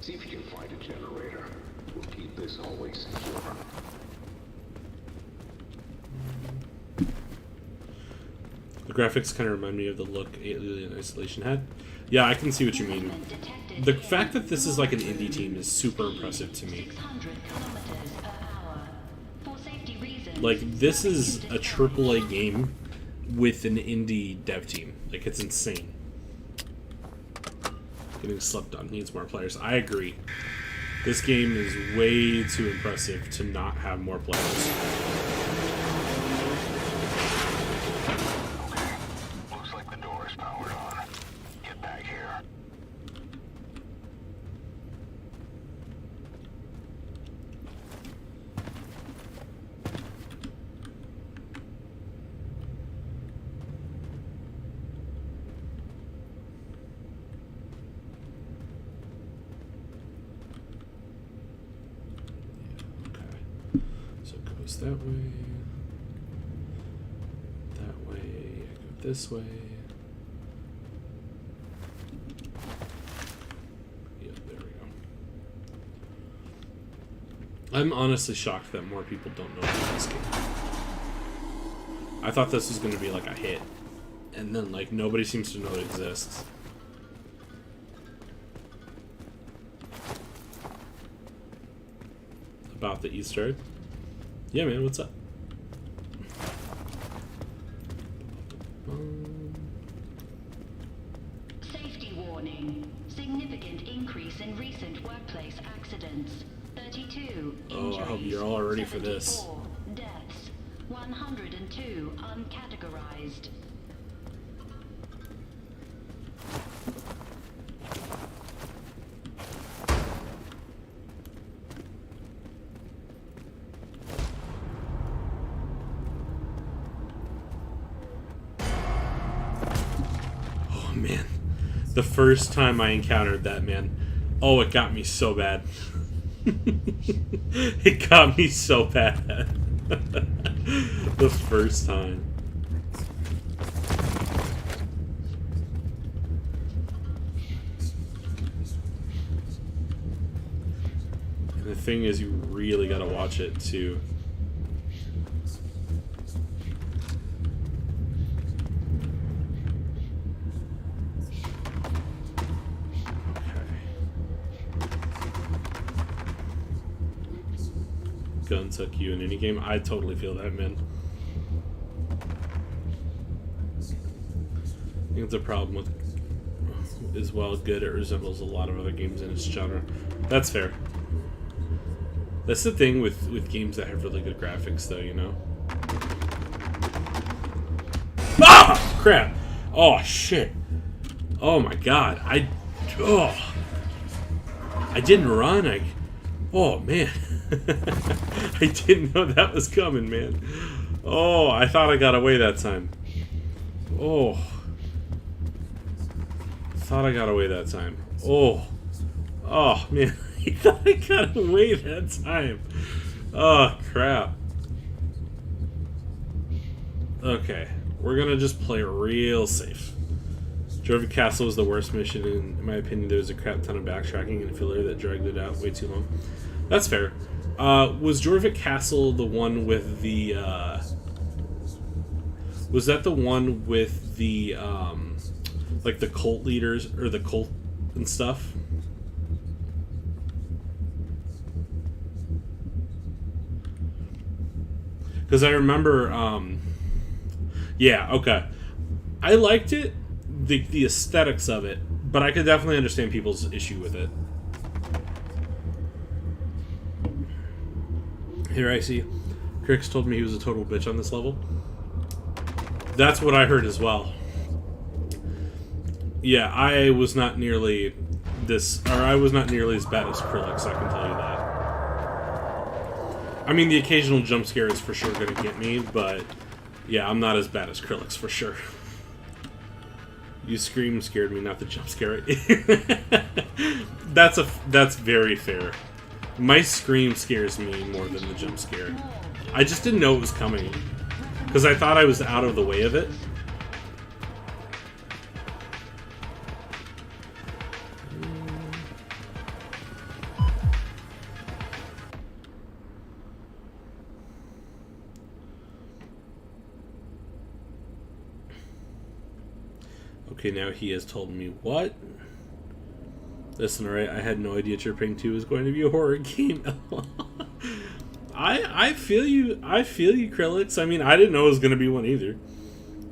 See if you can find a generator. We'll keep this hallway secure. The graphics kind of remind me of the look Alien Isolation had. Yeah, I can see what you mean. The fact that this is like an indie team is super impressive to me. Like, this is a AAA game with an indie dev team. Like, it's insane. Getting slept on, needs more players. I agree. This game is way too impressive to not have more players. Looks like the door is powered on. Get back here. So it goes that way. That way. I go this way. Yep, there we go. I'm honestly shocked that more people don't know about this game. I thought this was going to be like a hit. And then, like, nobody seems to know it exists. About the Easter egg? Yeah, man, what's up? Safety warning. Significant increase in recent workplace accidents. 32 injuries. Oh, I hope you're all ready for this. 74 deaths. 102 uncategorized. Oh, man. The first time I encountered that, man. Oh, it got me so bad. It got me so bad. The first time. And the thing is, you really gotta watch it, too. Guns hook you in any game. I totally feel that, man. I think it's a problem with as well good. It resembles a lot of other games in its genre. That's fair. That's the thing with games that have really good graphics, though, you know. Ah! Crap! Oh shit! Oh my god! I didn't run. Oh man. I didn't know that was coming, man. Oh, I thought I got away that time. Oh. Thought I got away that time. Oh. Oh, man. I thought I got away that time. Oh, crap. Okay. We're gonna just play real safe. Jorvik Castle was the worst mission, and in my opinion. There was a crap ton of backtracking and filler that dragged it out way too long. That's fair. Was Jorvik Castle the one with the, was that the one with the, like the cult leaders, or the cult and stuff? Because I remember, yeah, okay. I liked it, the aesthetics of it, but I could definitely understand people's issue with it. Here I see. Crix told me he was a total bitch on this level. That's what I heard as well. Yeah, I was not nearly this, or I was not nearly as bad as Krillix, I can tell you that. I mean, the occasional jump scare is for sure gonna get me, but yeah, I'm not as bad as Krillix for sure. You scream scared me, not the jump scare. That's very fair. My scream scares me more than the jump scare. I just didn't know it was coming. Because I thought I was out of the way of it. Okay, now he has told me what? Listen, alright, I had no idea Chirping 2 was going to be a horror game. I feel you, Krillix. I mean, I didn't know it was going to be one either.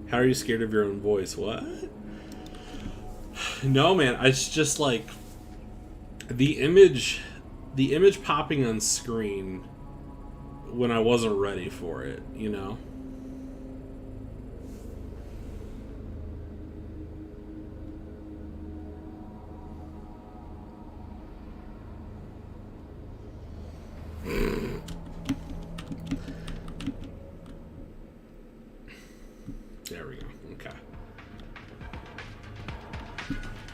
How are you scared of your own voice? What? No, man, it's just like the image popping on screen when I wasn't ready for it, you know? There we go. Okay.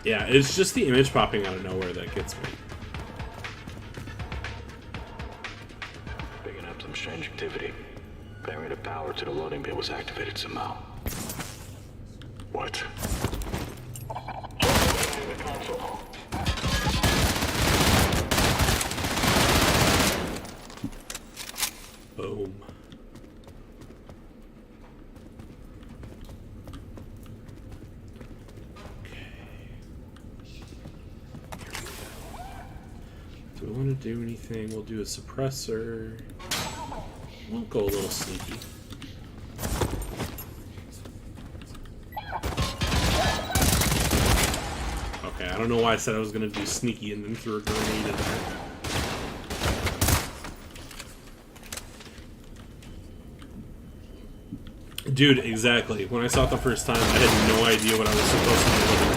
Yeah, it's just the image popping out of nowhere that gets me. Picking up some strange activity. Barrier to power to the loading bay was activated somehow. What? we want to do anything, we'll do a suppressor. We'll go a little sneaky. Okay, I don't know why I said I was going to do sneaky and then threw a grenade in there. Dude, exactly. When I saw it the first time, I had no idea what I was supposed to be looking at.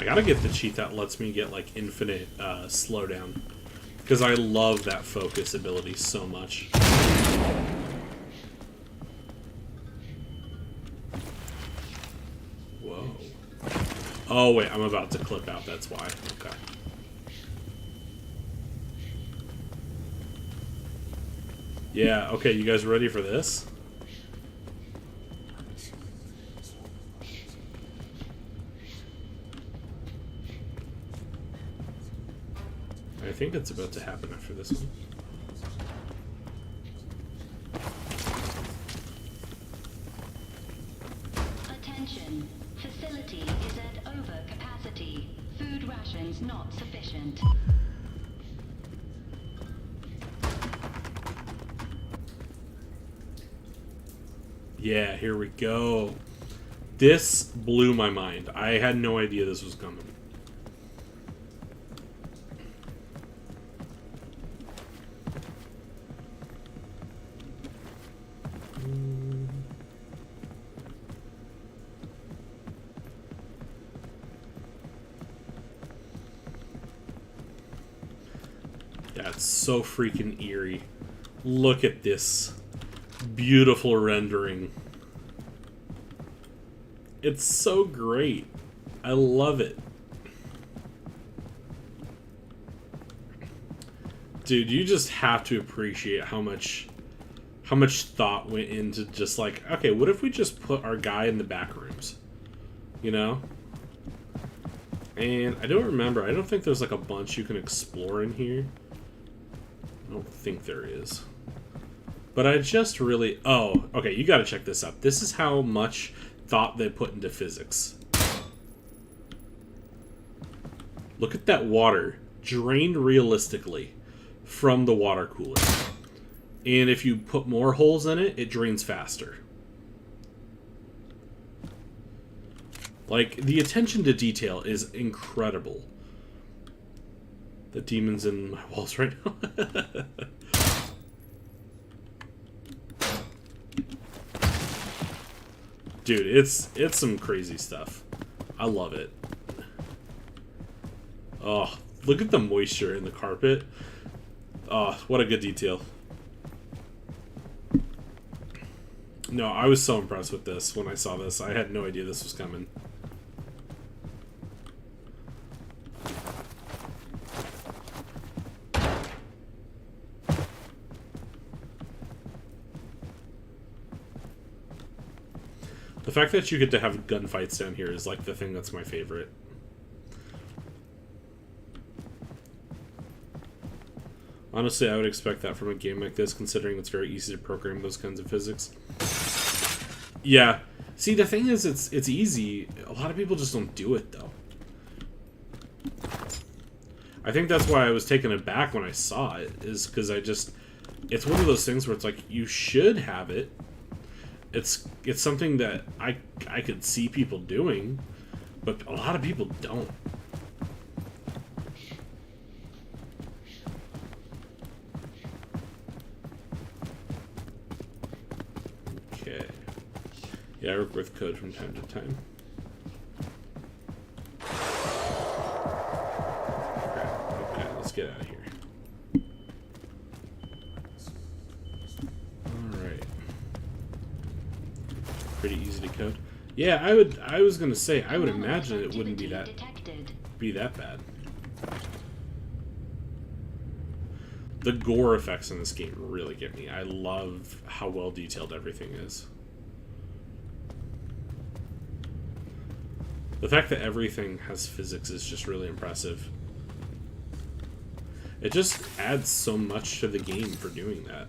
I gotta get the cheat that lets me get like infinite slowdown, because I love that focus ability so much. Whoa. Oh wait, I'm about to clip out, that's why. Okay. Yeah, okay, you guys ready for this? I think it's about to happen after this one. Attention. Facility is at overcapacity. Food rations not sufficient. Yeah, here we go. This blew my mind. I had no idea this was coming. That's so freaking eerie. Look at this beautiful rendering. It's so great. I love it. Dude, you just have to appreciate how much thought went into just like, okay, what if we just put our guy in the back rooms? You know? And I don't remember. I don't think there's like a bunch you can explore in here. I don't think there is. But I just really... Oh, okay, you gotta check this out. This is how much thought they put into physics. Look at that water drained realistically from the water cooler. And if you put more holes in it, it drains faster. Like, the attention to detail is incredible. The demon's in my walls right now. Dude, it's some crazy stuff. I love it. Oh, look at the moisture in the carpet. Oh, what a good detail. No, I was so impressed with this when I saw this. I had no idea this was coming. The fact that you get to have gunfights down here is like the thing that's my favorite. Honestly, I would expect that from a game like this, considering it's very easy to program those kinds of physics. Yeah. See, the thing is, it's easy. A lot of people just don't do it, though. I think that's why I was taken aback when I saw it, is because it's one of those things where it's like, you should have it. It's something that I could see people doing, but a lot of people don't. Okay. Yeah, I work with code from time to time. Crap. Okay, let's get out of here. Pretty easy to code. Yeah, I was gonna say, I would imagine it wouldn't be that bad. The gore effects in this game really get me. I love how well detailed everything is. The fact that everything has physics is just really impressive. It just adds so much to the game for doing that.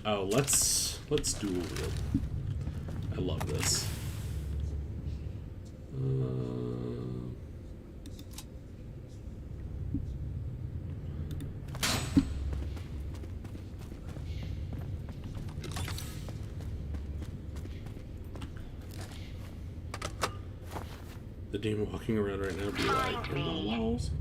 Oh, let's dual wield. I love this. The demon walking around right now be like, in the walls.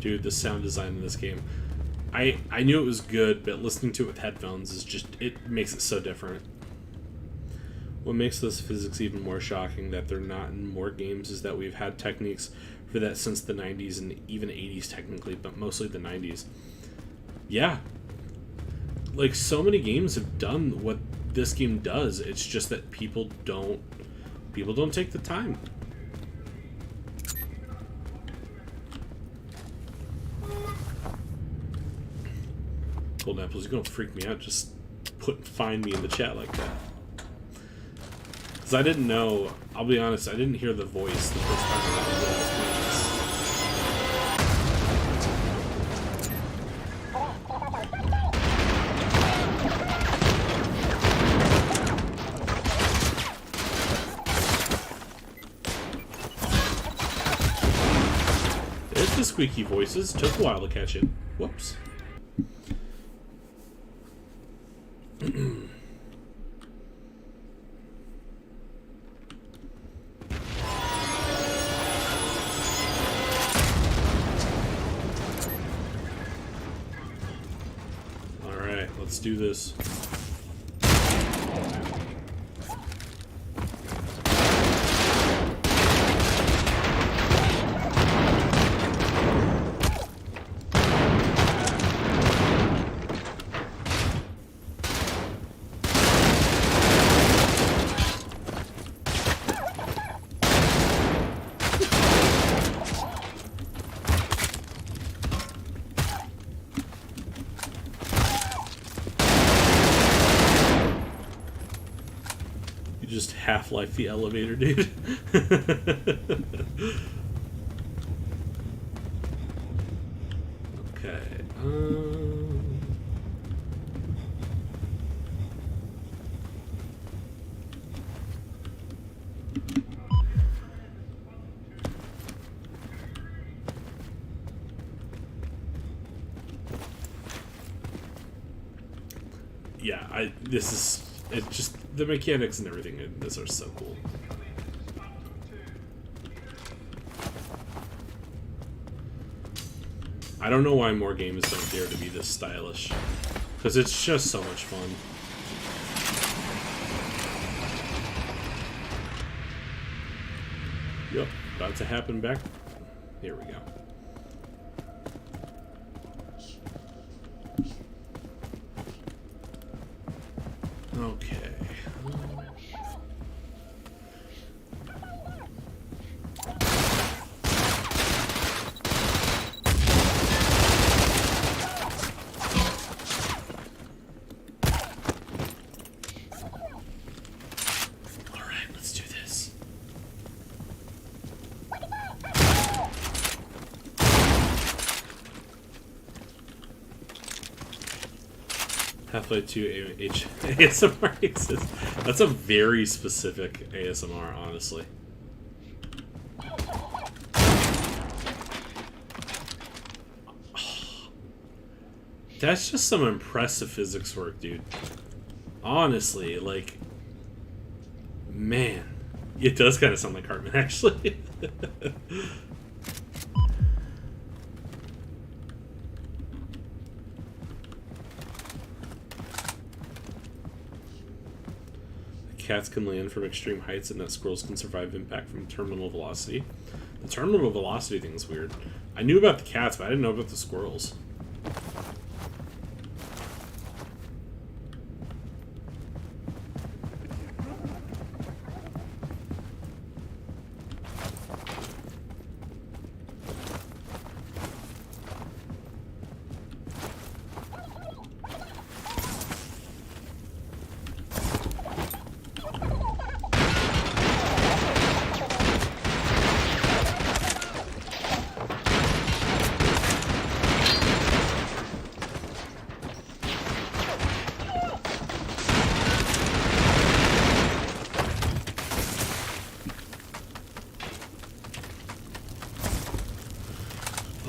Dude, the sound design in this game, I knew it was good, but listening to it with headphones is just, it makes it so different. What makes this physics even more shocking that they're not in more games is that we've had techniques for that since the 90s and even 80s technically, but mostly the 90s. Yeah. Like, so many games have done what this game does. It's just that people don't take the time. Golden apples, you're gonna freak me out. Just find me in the chat like that. Because I didn't know, I'll be honest, I didn't hear the voice the first time I was playing this. There's the squeaky voices. Took a while to catch it. Whoops. Alright, let's do this. Just Half-Life the elevator, dude. Okay. Yeah, it just, the mechanics and everything in this are so cool. I don't know why more games don't dare to be this stylish, because it's just so much fun. Yep, about to happen back. Here we go. Okay. Alright, let's do this. Half-Life 2 ASMR exists. That's a very specific ASMR, honestly. That's just some impressive physics work, dude. Honestly, like, man. It does kind of sound like Hartman, actually. cats can land from extreme heights and that squirrels can survive impact from terminal velocity. The terminal velocity thing's weird. I knew about the cats, but I didn't know about the squirrels.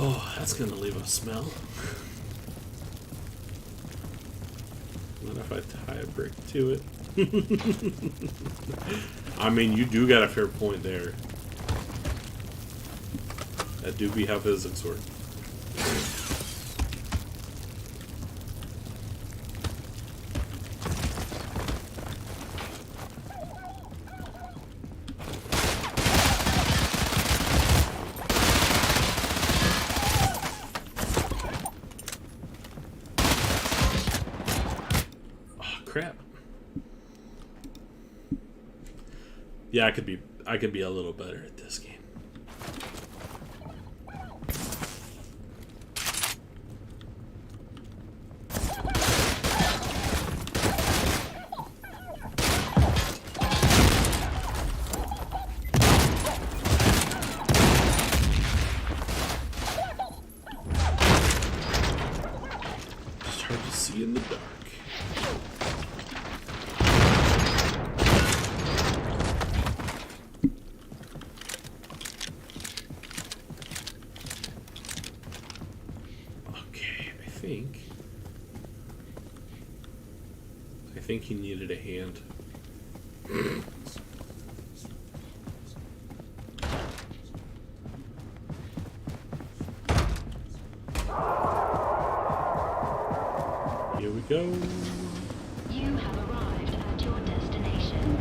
Oh, that's gonna leave a smell. What if I tie a brick to it? I mean, you do got a fair point there. That do be how physics work. Crap. Yeah, I could be a little better at this game. It's hard to see in the dark. I think he needed a hand. Here we go. You have arrived at your destination.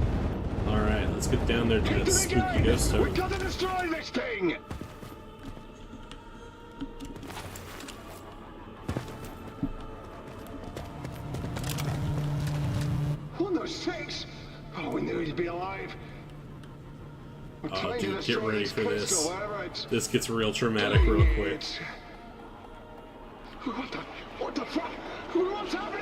Alright, let's get down there to that spooky ghost town. We gotta destroy this thing! Six! Oh, we knew he'd be alive. Oh, dude, get ready for this. This gets real traumatic real quick. What the fuck? What's happening?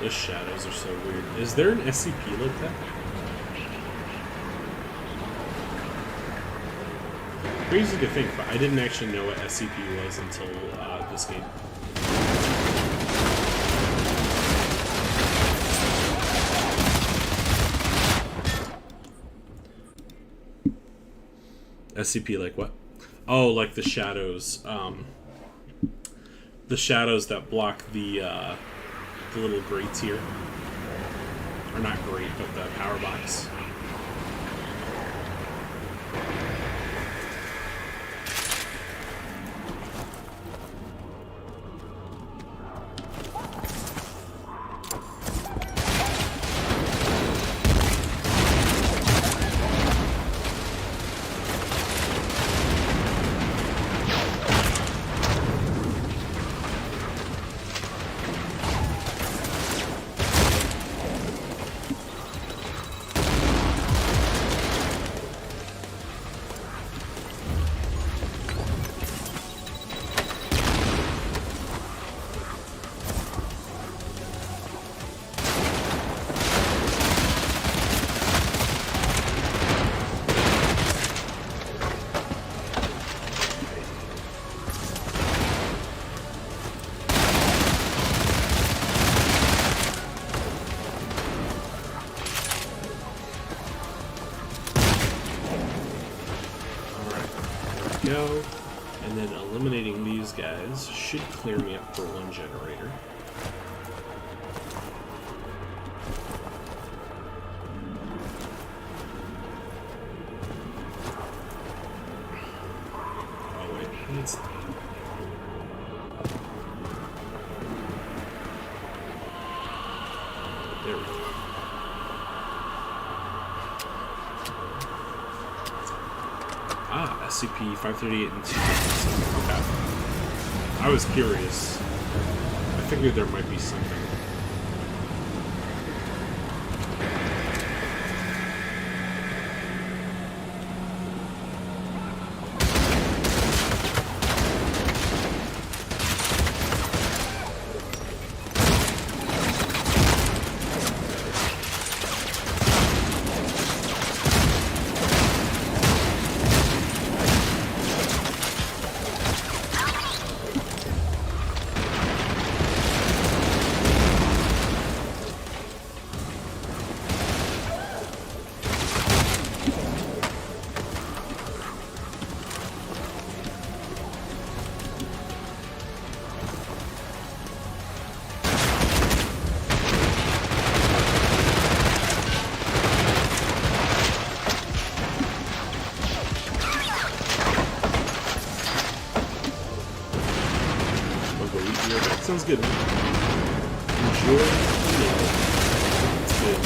The shadows are so weird. Is there an SCP like that? Crazy to think, but I didn't actually know what SCP was until this game. SCP like what? Oh, like the shadows. The shadows that block the little grates here. Or not grate, but the power box. go. And then eliminating these guys should clear me up for one generator. Oh wait, it's... There we go. Ah, SCP-538 and 257. Okay. I was curious. I figured there might be something. Sounds good. Enjoy the meal. It's good.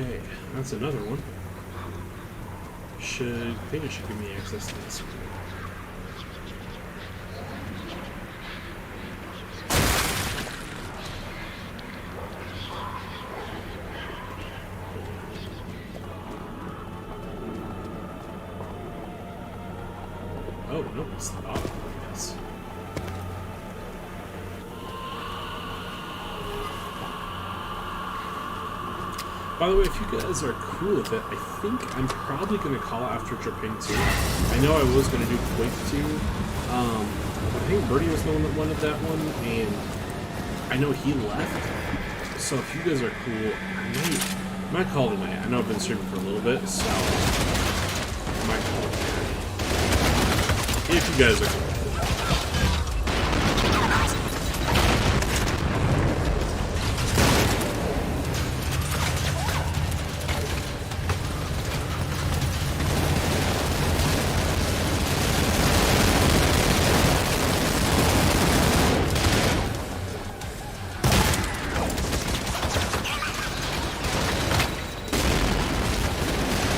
Okay, that's another one. I think it should give me access to this one. Oh, no, it's the bottom, I guess. By the way, if you guys are cool with it, I think I'm probably going to call after Japan 2. I know I was going to do Quake 2. I think Birdie was the one that wanted that one, and I know he left. So if you guys are cool, I might call it a night. I know I've been streaming for a little bit, so I might call it a night. If you guys are cool.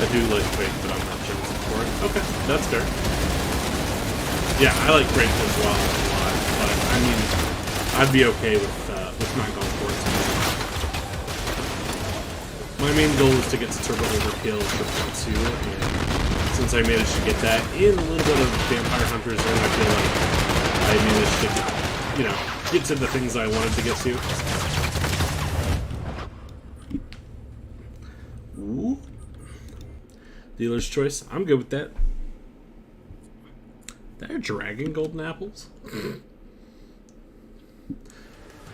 I do like Quake, but I'm not chosen for it. Okay, that's fair. Yeah, I like Quake as well a lot, but I mean, I'd be okay with not going for it. My main goal is to get to Turbo Overkill for Quake 2, and since I managed to get that in a little bit of Vampire Hunters, then I feel like I managed to get to the things I wanted to get to. Ooh. Dealer's choice. I'm good with that. They're dragon golden apples?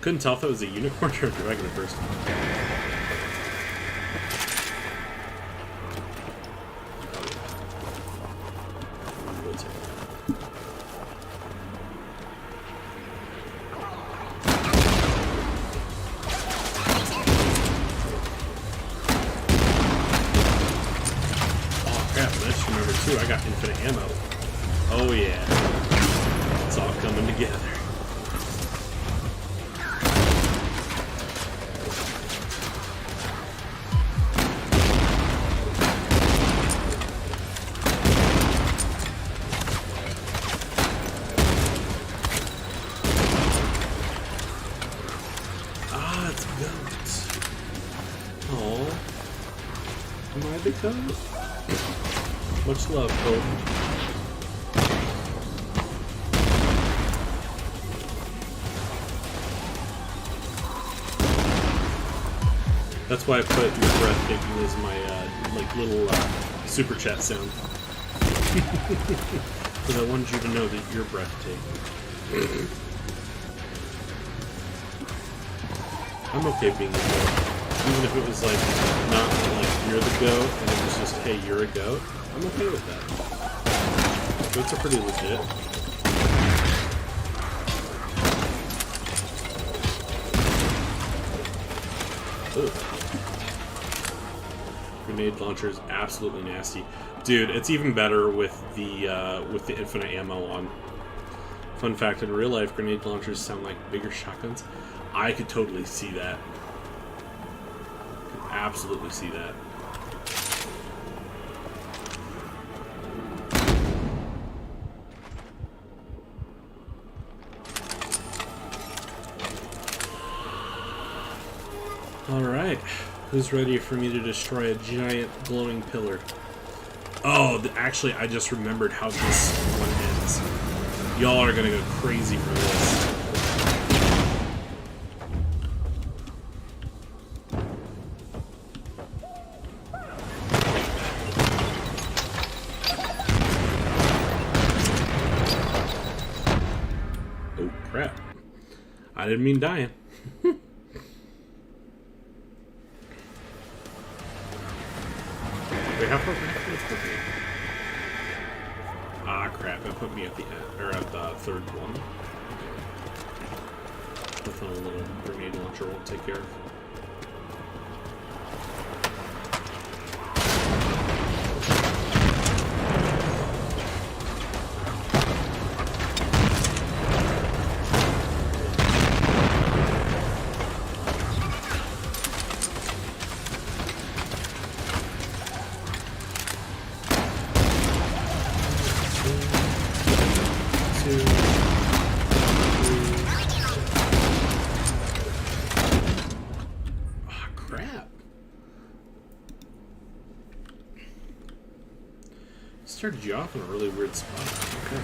Couldn't tell if it was a unicorn or a dragon at first. We'll take that. Crap, I just remember too, I got infinite ammo. Oh yeah. It's all coming together. Let's go. Aw. Am I the goat? Much love, Cole. That's why I put your breathtaking as my like little super chat sound. Because I wanted you to know that you're breathtaking. I'm okay being the goat. Even if it was like not like you're the goat and it was just hey you're a goat, I'm okay with that. Goats are pretty legit. Ooh. Grenade launcher is absolutely nasty, dude. It's even better with the infinite ammo on. Fun fact: in real life, grenade launchers sound like bigger shotguns. I could totally see that. Could absolutely see that. All right. Who's ready for me to destroy a giant glowing pillar? Oh, actually, I just remembered how this one ends. Y'all are gonna go crazy for this. Oh, crap. I didn't mean dying. Wait, how far back did it put me? Ah, crap! It put me at the end, or at the third one. Nothing a little grenade launcher won't take care of. Started you off in a really weird spot. Okay.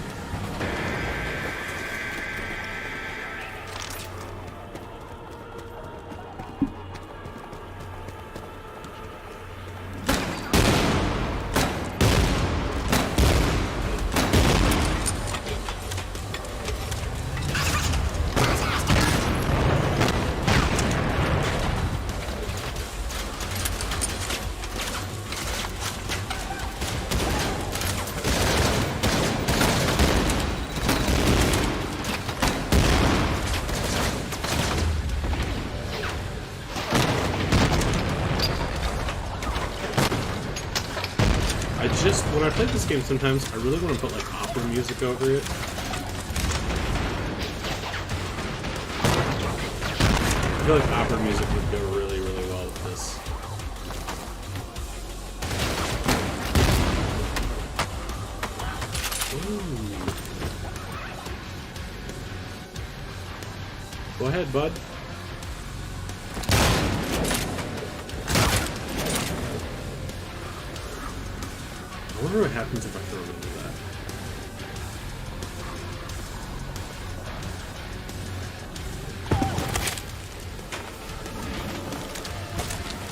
When I play this game, sometimes I really want to put like opera music over it. I feel like opera music would go really, really well with this. Ooh. Go ahead, bud. I wonder what happens if I throw it into that.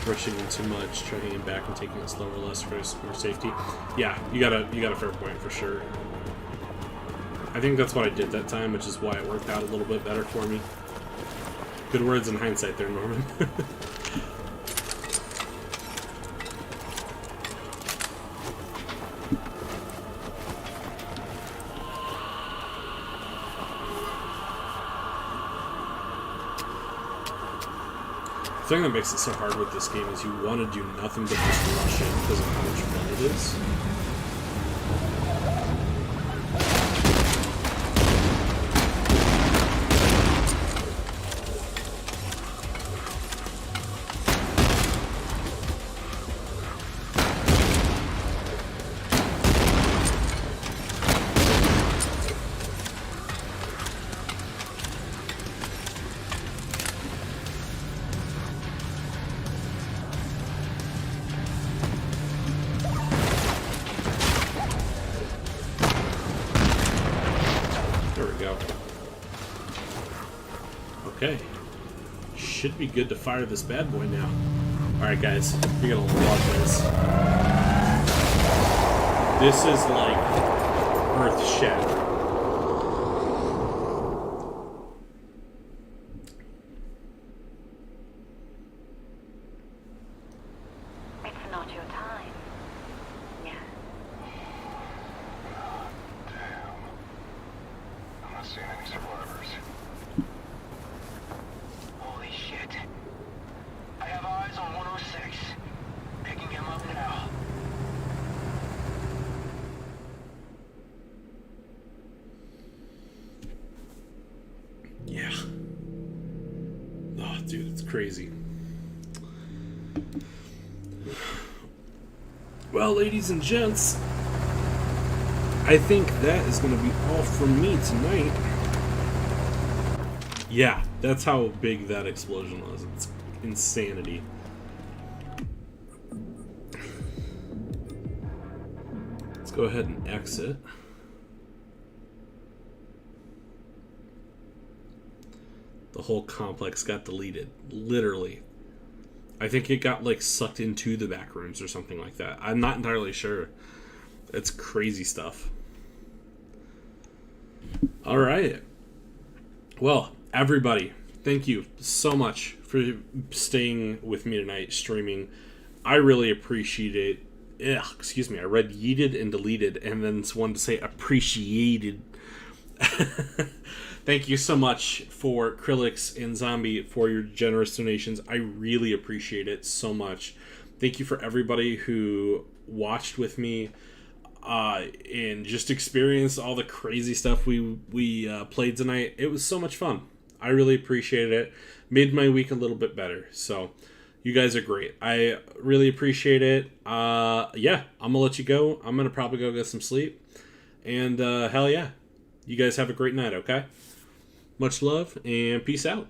Rushing in too much, trying to hang back and taking it slower, less for more safety. Yeah, you got a fair point for sure. I think that's what I did that time, which is why it worked out a little bit better for me. Good words in hindsight there, Norman. The thing that makes it so hard with this game is you want to do nothing but just rush in because of how much fun it is. Okay. Should be good to fire this bad boy now. Alright, guys. You're gonna love this. This is like earth-shattering. It's not your time. Yeah. I'm not seeing any survivors. Holy shit. I have eyes on 106. Picking him up now. Yeah. Oh, dude, it's crazy. Well, ladies and gents, I think that is going to be all from me tonight. Yeah, that's how big that explosion was. It's insanity. Let's go ahead and exit. The whole complex got deleted. Literally. I think it got, like, sucked into the back rooms or something like that. I'm not entirely sure. It's crazy stuff. Alright. Well, everybody, thank you so much for staying with me tonight, streaming. I really appreciate it. Ugh, excuse me, I read yeeted and deleted, and then wanted to say appreciated. Thank you so much for Krillix and Zombie for your generous donations. I really appreciate it so much. Thank you for everybody who watched with me and just experienced all the crazy stuff we played tonight. It was so much fun. I really appreciated it. Made my week a little bit better. So you guys are great. I really appreciate it. Yeah, I'm going to let you go. I'm going to probably go get some sleep. And hell yeah. You guys have a great night, okay? Much love and peace out.